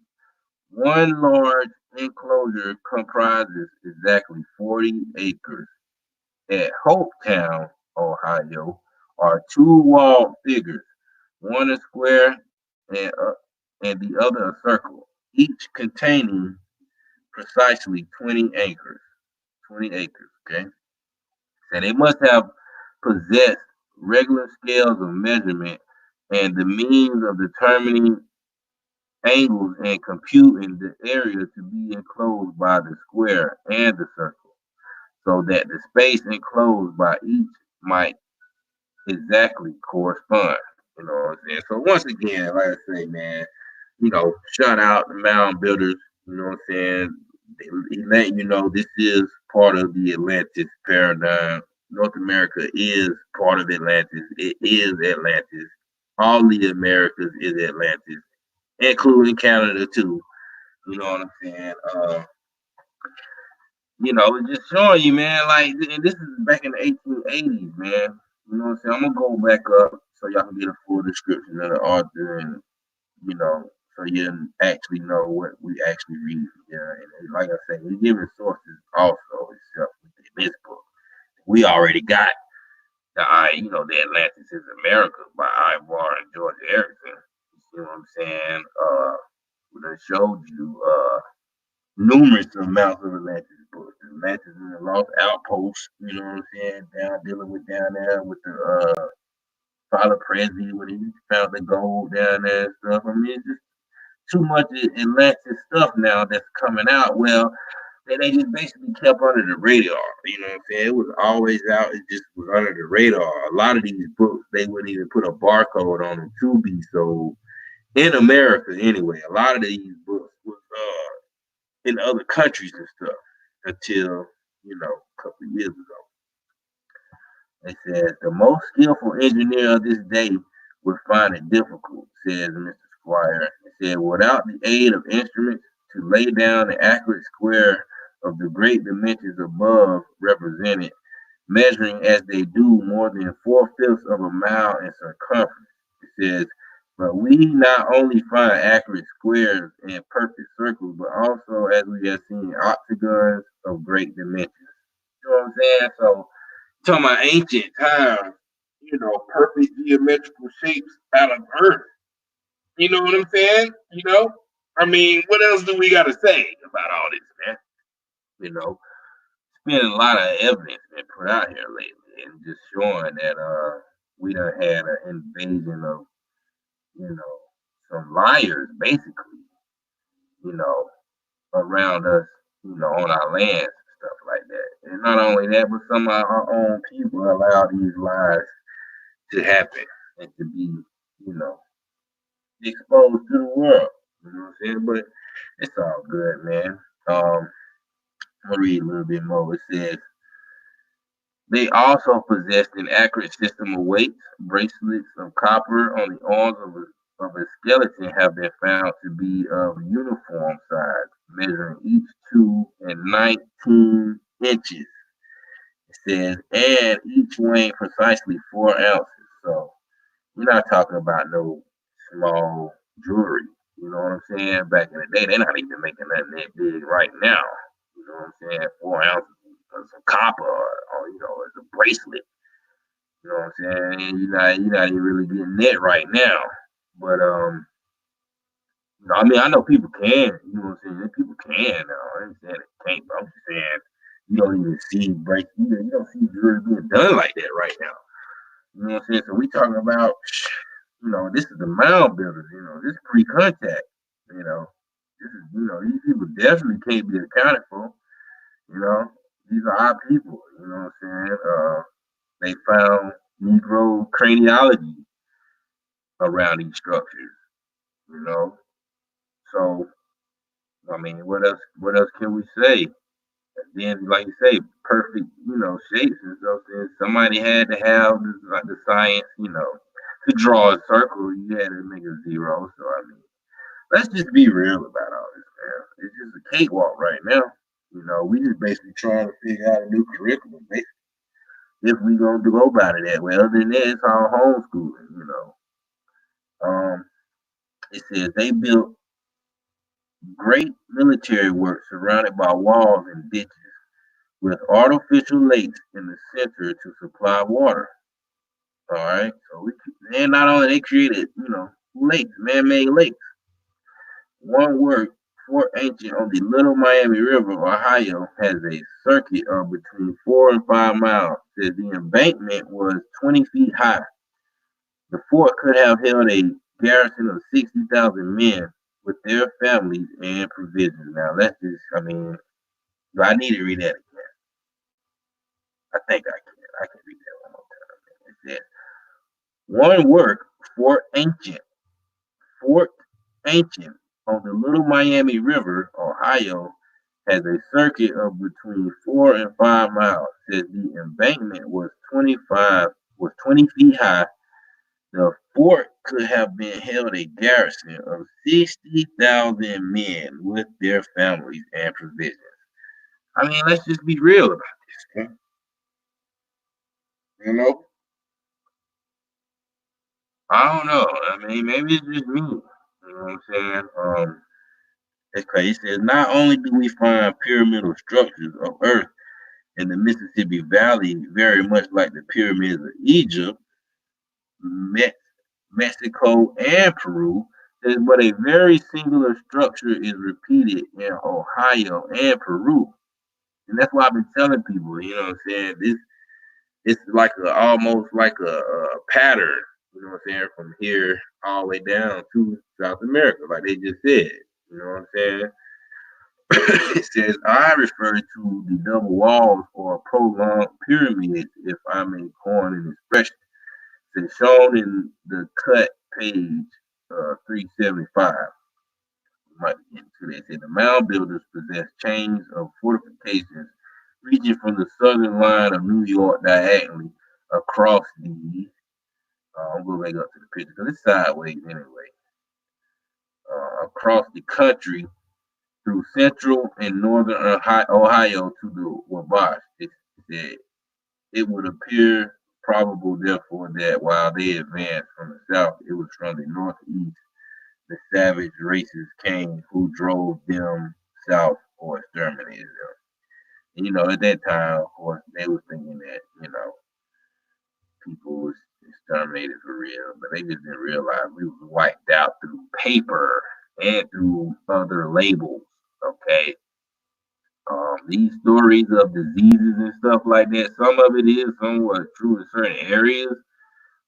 One large enclosure comprises exactly 40 acres. At Hopetown, Ohio, are two walled figures, one a square and the other a circle, each containing precisely 20 acres. 20 acres, okay? So they must have possessed regular scales of measurement and the means of determining angles and computing the area to be enclosed by the square and the circle, so that the space enclosed by each might exactly correspond. You know what I'm saying? So once again, like I say, man, shout out the mound builders. You know what I'm saying? He let you know this is part of the Atlantis paradigm. North America is part of Atlantis. It is Atlantis. All the Americas is Atlantis, including Canada too. You know what I'm saying? It's just showing you, man, like, and this is back in the 1880s, man. You know what I'm saying? I'm gonna go back up so y'all can get a full description of the author, and so you actually know what we actually read. Yeah, and like I say, we're giving sources also, except within this book. We already got the Atlantis is America by Ivar and George Erickson. You see what I'm saying? We done showed you numerous amounts of Atlantis books. Atlantis is a lost outpost, you know what I'm saying? Dealing with down there with the Father Prezi when he found the gold down there and stuff. I mean, it's just too much Atlantis stuff now that's coming out. Well, they just basically kept under the radar. You know what I'm saying? It was always out. It just was under the radar. A lot of these books, they wouldn't even put a barcode on them to be sold in America anyway. A lot of these books was in other countries and stuff until a couple of years ago. They said the most skillful engineer of this day would find it difficult, says Mr. Squire. He said, without the aid of instruments to lay down the accurate square of the great dimensions above represented, measuring as they do more than 4/5 of a mile in circumference. It says, but we not only find accurate squares and perfect circles, but also, as we have seen, octagons of great dimensions. You know what I'm saying? So, talking about ancient times, perfect geometrical shapes out of earth. You know what I'm saying? I mean, what else do we got to say about all this, man? It's been a lot of evidence been put out here lately, and just showing that we done had an invasion of some liars, basically, you know, around us, on our lands and stuff like that. And not only that, but some of our own people allow these lies to happen and to be, you know, exposed to the world. You know what I'm saying? But it's all good, man. I'm gonna read a little bit more. It says they also possessed an accurate system of weights. Bracelets of copper on the arms of a skeleton have been found to be of uniform size, measuring each 2 and 19 inches. It says, and each weighing precisely 4 ounces. So we're not talking about no small jewelry. You know what I'm saying? Back in the day, they're not even making nothing that big right now. You know what I'm saying? 4 ounces of some copper, or as a bracelet. You know what I'm saying? You're not even really getting that right now. But I mean, I know people can. You know what I'm saying? People can now. I ain't saying they can't, but I'm just saying you don't even see you don't see jewelry being done like that right now. You know what I'm saying? So we talking about, this is the mound builders. This is pre-contact. This is, these people definitely can't be accounted for. These are our people. You know what I'm saying? They found Negro craniology around these structures. So I mean, what else? What else can we say? And then, like you say, perfect, shapes and stuff. And somebody had to have the science, to draw a circle. You had to make a zero. So I mean, let's just be real about all this, man. It's just a cakewalk right now. We just basically trying to figure out a new curriculum, basically, if we gonna go about it that way. Other than that, it's all homeschooling. It says they built great military works surrounded by walls and ditches with artificial lakes in the center to supply water. All right. So and not only they created, lakes, man-made lakes. One work, Fort Ancient on the Little Miami River, Ohio, has a circuit of between 4 and 5 miles. Says the embankment was 20 feet high. The fort could have held a garrison of 60,000 men with their families and provisions. Now, let's just, do I need to read that again? I think I can. I can read that one more time. It says, one work, Fort Ancient. Fort Ancient on the Little Miami River, Ohio, has a circuit of between 4 and 5 miles. Says the embankment was 20 feet high. The fort could have been held a garrison of 60,000 men with their families and provisions. I mean, let's just be real about this. Okay? You know, I don't know. I mean, maybe it's just me. You know what I'm saying? It's crazy. It says not only do we find pyramidal structures of Earth in the Mississippi Valley, very much like the pyramids of Egypt, Me- Mexico, and Peru, but a very singular structure is repeated in Ohio and Peru. And that's why I've been telling people, you know what I'm saying? It's like almost like a pattern, you know what I'm saying, from here all the way down to South America, like they just said. You know what I'm saying? It says, I refer to the double walls or prolonged pyramids, if I may coin an expression. It's shown in the cut page 375. Might get into that. It said, the mound builders possess chains of fortifications reaching from the southern line of New York diagonally across the, I'm going to go back up to the picture because it's sideways anyway, across the country through central and northern Ohio to the Wabash. It said it would appear probable, therefore, that while they advanced from the south, it was from the northeast the savage races came who drove them south or exterminated them. And, you know, at that time, of course, they was thinking that, you know, people was exterminated for real, but they just didn't realize we was wiped out through paper and through other labels. Okay, these stories of diseases and stuff like that, some of it is somewhat true in certain areas,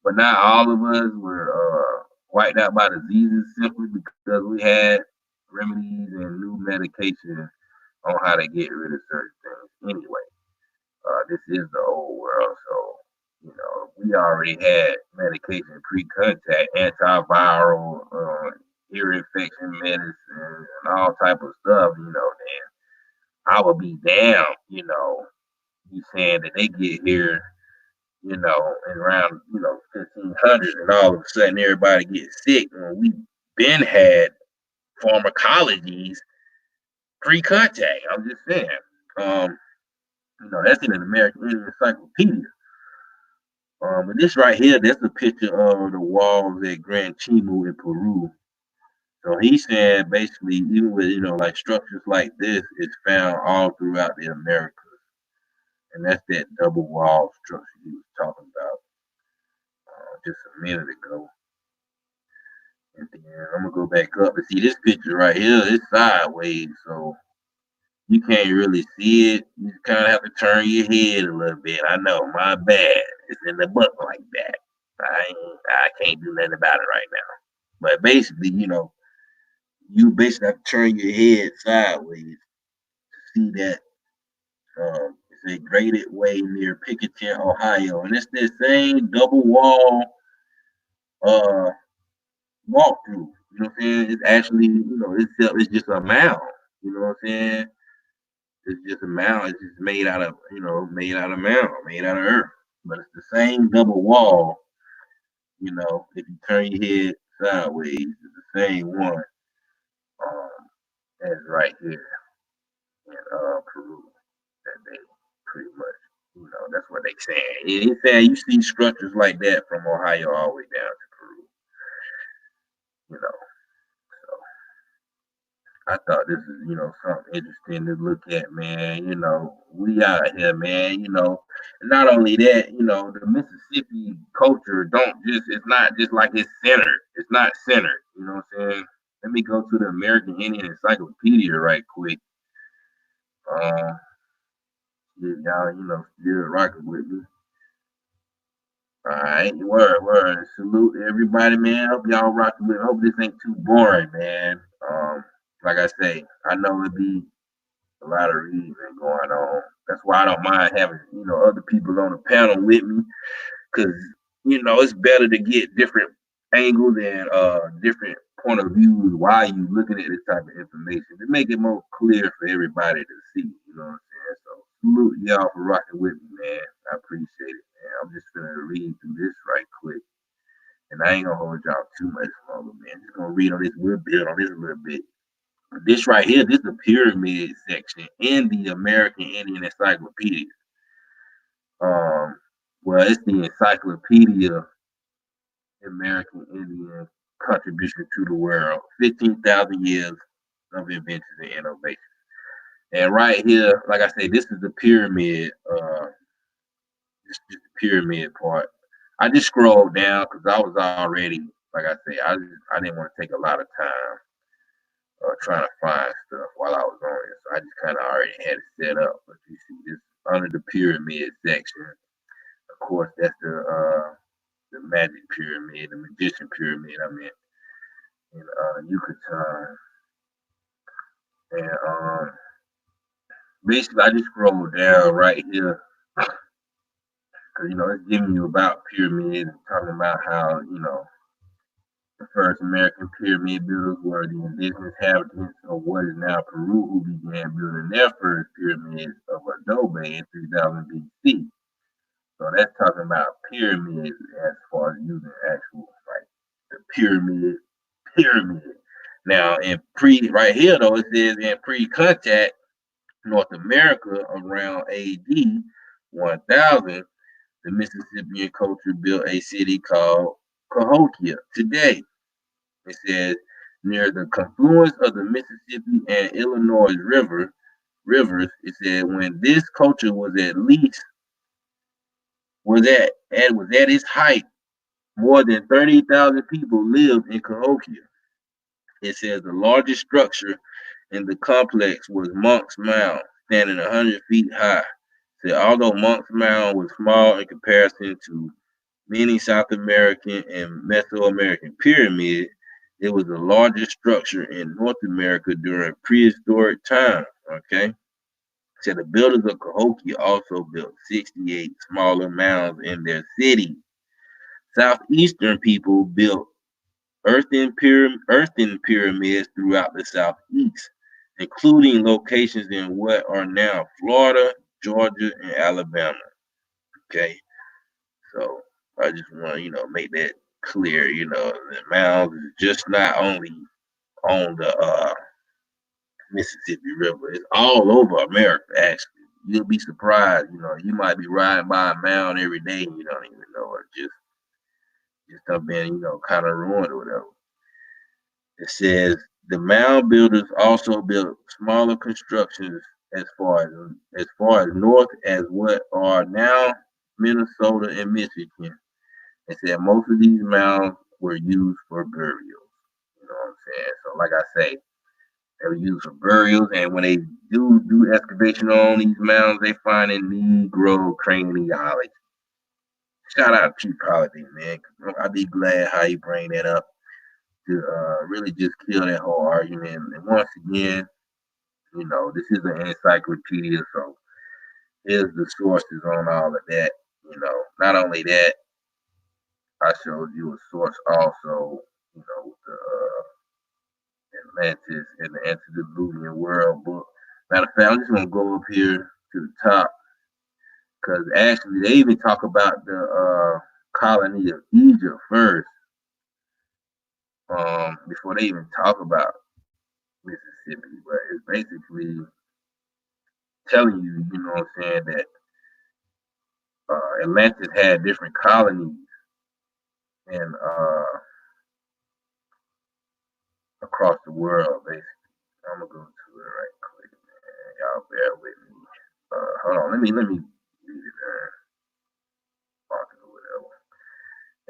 but not all of us were wiped out by diseases simply because we had remedies and new medication on how to get rid of certain things. Anyway, this is the old world, so you know we already had medication pre-contact, antiviral, ear infection medicine, and all type of stuff. You know, I would be damned, you know, you saying that they get here, you know, around, you know, 1500s and all of a sudden everybody gets sick when we been had pharmacologies pre-contact. I'm just saying. Um, you know, that's in an American Indian Encyclopedia. But this right here, that's a picture of the walls at Gran Chimu in Peru. So he's saying basically, even with, you know, like structures like this, it's found all throughout the Americas. And that's that double wall structure he was talking about just a minute ago. And then I'm gonna go back up and see this picture right here. It's sideways, so you can't really see it. You kind of have to turn your head a little bit. I know, my bad. It's in the book like that. I can't do nothing about it right now. But basically, you know, you basically have to turn your head sideways to see that. It's a graded way near Pickerington, Ohio, and it's the same double wall uh walkthrough. You know what I'm saying? It's actually, you know, it's just a mound. You know what I'm saying? It's just a mound. It's just made out of, you know, made out of mound, made out of earth. But it's the same double wall. You know, if you turn your head sideways, it's the same one as right here in Peru. That they pretty much, you know, that's what they saying. He's saying you see structures like that from Ohio all the way down to Peru. You know, I thought this is, you know, something interesting to look at, man. You know, we out here, man. You know, and not only that, you know, the Mississippi culture don't just, it's not just like it's centered. It's not centered. You know what I'm saying? Let me go to the American Indian Encyclopedia right quick. Y'all, you know, still rocking with me. All right, word. Salute to everybody, man. Hope y'all rocking with. Hope this ain't too boring, man. Like I say, I know it be a lot of reading going on. That's why I don't mind having, you know, other people on the panel with me, because you know it's better to get different angles and different point of views why you looking at this type of information to make it more clear for everybody to see. You know what I'm saying? So salute y'all for rocking with me, man. I appreciate it, man. I'm just gonna read through this right quick. And I ain't gonna hold y'all too much longer, man. Just gonna read on this little bit, on this a little bit. This right here, this is the pyramid section in the American Indian Encyclopedia. Well, it's the Encyclopedia American Indian Contribution to the World, 15,000 years of inventions and innovation. And right here, like I say, this is the pyramid, this is the pyramid part. I just scrolled down because I was already, like I say, I didn't want to take a lot of time trying to find stuff while I was on it. So I just kind of already had it set up. But you see this under the pyramid section. Of course, that's the magic pyramid, the magician pyramid. I meant in Yucatan, and basically I just scrolled down right here because it's giving you about pyramids and talking about how the first American pyramid builders were the indigenous inhabitants of what is now Peru, who began building their first pyramids of adobe in 3000 BC. So that's talking about pyramids as far as using actual like the pyramid. Now in right here though it says in pre-contact North America around AD 1000, the Mississippian culture built a city called Cahokia. Today, it says near the confluence of the Mississippi and Illinois rivers. It said when this culture was at its height, more than 30,000 people lived in Cahokia. It says the largest structure in the complex was Monk's Mound, standing 100 feet high. Said although Monk's Mound was small in comparison to many South American and Mesoamerican pyramids, it was the largest structure in North America during prehistoric times. Okay. So the builders of Cahokia also built 68 smaller mounds in their city. Southeastern people built earthen pyramids throughout the southeast, including locations in what are now Florida, Georgia, and Alabama. Okay, so I just want to make that clear. The mounds is just not only on the Mississippi River; it's all over America. Actually, you'll be surprised. You might be riding by a mound every day and you don't even know it. Just up been kind of ruined or whatever. It says the mound builders also built smaller constructions as far as north as what are now Minnesota and Michigan. It said most of these mounds were used for burials. You know what I'm saying? So like I say, they were used for burials, and when they do excavation on these mounds, they find in Negro craniology. Shout out to Chief Holiday, man. I'd be glad how you bring that up to really just kill that whole argument. And once again, this is an encyclopedia, so here's the sources on all of that. Not only that, I showed you a source also, the Atlantis and the Antediluvian World book. Matter of fact, I'm just gonna go up here to the top because actually they even talk about the colony of Egypt first, before they even talk about Mississippi. But it's basically telling you, you know what I'm saying, that Atlantis had different colonies and across the world, basically. I'm gonna go to it right quick, man. Y'all bear with me. Hold on, let me read it.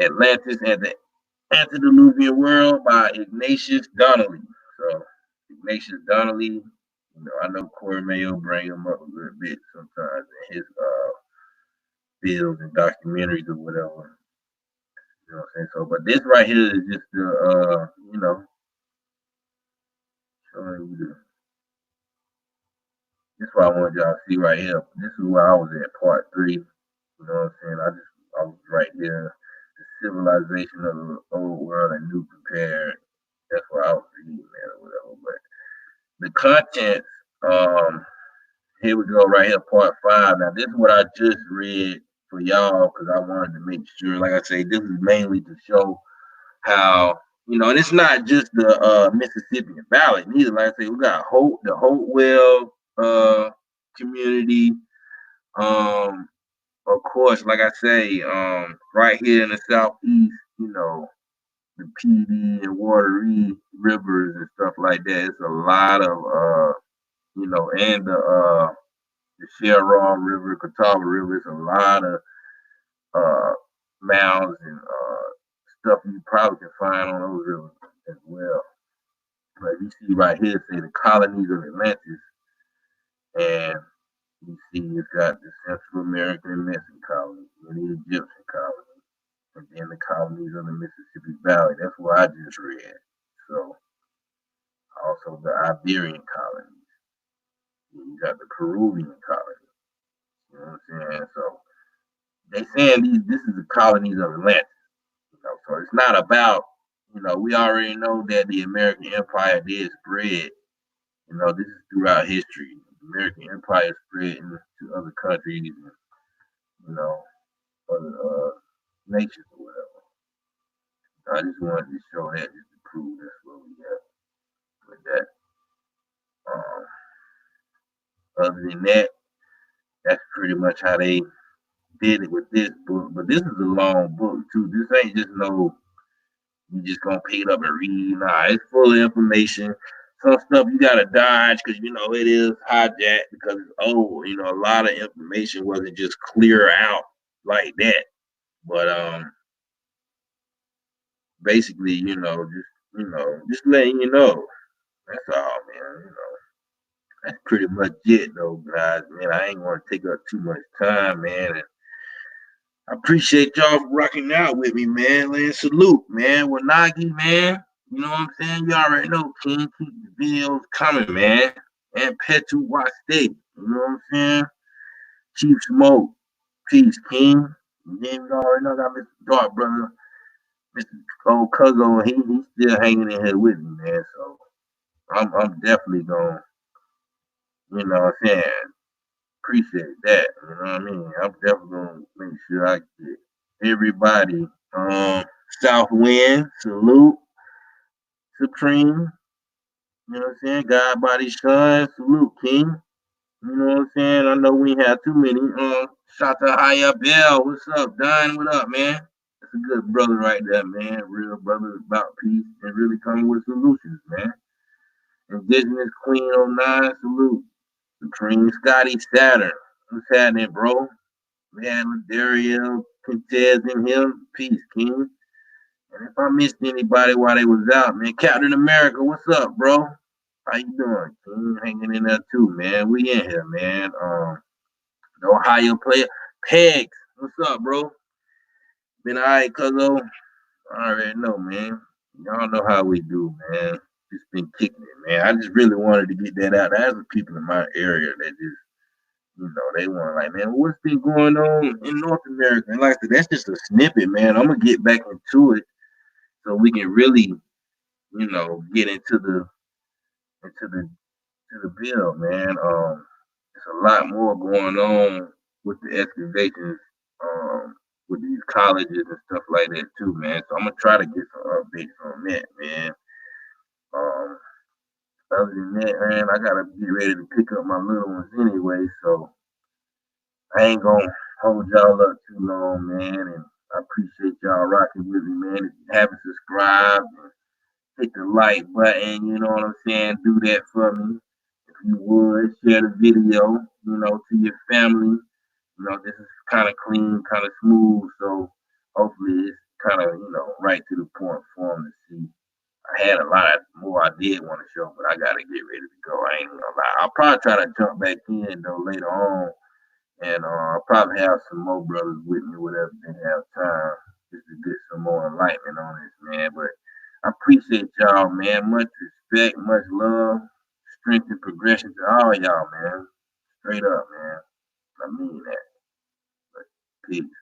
Atlantis and the Antediluvian World by Ignatius Donnelly. So Ignatius Donnelly, I know Corey Mayo bring him up a little bit sometimes in his videos and documentaries or whatever. You know what I'm saying? So, but this right here is just the, showing you the. This is what I wanted y'all to see right here. This is where I was at part 3. You know what I'm saying? I was right there. civilization of the old world and new prepared. That's what I was reading, man, or whatever. But the contents, here we go, right here, part 5. Now, this is what I just read for y'all because I wanted to make sure, like I say, this is mainly to show how, and it's not just the Mississippi Valley, neither. Like I say, we got the Hopewell community. Of course, like I say, right here in the southeast, the PD and Wateree rivers and stuff like that. It's a lot of and the Sherrod River, Catawba River. It's a lot of mounds and stuff you probably can find on those rivers as well. But you see right here, say the colonies of Atlantis, and you see it's got the Central American and Mexican colonies, and the Egyptian colonies, and then the colonies of the Mississippi Valley. That's what I just read. So also the Iberian colonies. You got the Peruvian colonies. You know what I'm saying? So they saying this is the colonies of Atlantis. So it's not about, we already know that the American Empire did spread. This is throughout history. The American Empire spread into other countries and, other nations or whatever. I just wanted to show that just to prove that's what we got with that. Other than that, that's pretty much how they did it with this book. But this is a long book too. This ain't just no you just gonna pick it up and read. Nah, it's full of information. Some stuff you gotta dodge because it is hijacked because it's old. A lot of information wasn't just clear out like that. But basically, just letting you know. That's all, man. That's pretty much it, though, guys. Man, I ain't want to take up too much time, man. And I appreciate y'all for rocking out with me, man. Land salute, man. Wanagi, man. You know what I'm saying? You already know, King. Keep the videos coming, man. And Petu Watch State. You know what I'm saying? Chief Smoke. Peace, King. And then we already know got Mr. Dark Brother. Mr. Old Cuzzo. He's still hanging in here with me, man. So I'm definitely gonna, what I'm saying? Appreciate that. You know what I mean? I'm definitely gonna make sure I get everybody. Southwind, salute, Supreme. You know what I'm saying? God body shine, salute, King. You know what I'm saying? I know we ain't have too many. Shout to High Up L. What's up, Don? What up, man? That's a good brother right there, man. Real brother about peace and really coming with solutions, man. Indigenous Queen 09, salute. Supreme Scotty Saturn. What's happening, bro? Man, Dario Quintez in him. Peace, King. And if I missed anybody while they was out, man, Captain America, what's up, bro? How you doing, King? Hanging in there too, man. We in here, man. The Ohio player, Pegs, what's up, bro? Been alright, cuzzo. I already know, man. Y'all know how we do, man. Just been kicking it, man. I just really wanted to get that out. There's the people in my area that just they want like, man, what's been going on in North America? And like I said, that's just a snippet, man. I'm gonna get back into it so we can really, get into the bill, man. There's a lot more going on with the excavations, with these colleges and stuff like that too, man. So I'm gonna try to get some updates on that, man. Other than that, man, I gotta get ready to pick up my little ones anyway, so I ain't gonna hold y'all up too long, man. And I appreciate y'all rocking with me, man. If you haven't subscribed, hit the like button, you know what I'm saying? Do that for me. If you would, share the video, to your family. This is kind of clean, kind of smooth, so hopefully it's kind of, right to the point for them to see. I had a lot more I did want to show, but I got to get ready to go. I ain't gonna lie. I'll probably try to jump back in, though, later on. And I'll probably have some more brothers with me, whatever they have time, just to get some more enlightenment on this, man. But I appreciate y'all, man. Much respect, much love, strength and progression to all y'all, man. Straight up, man. I mean that. But peace.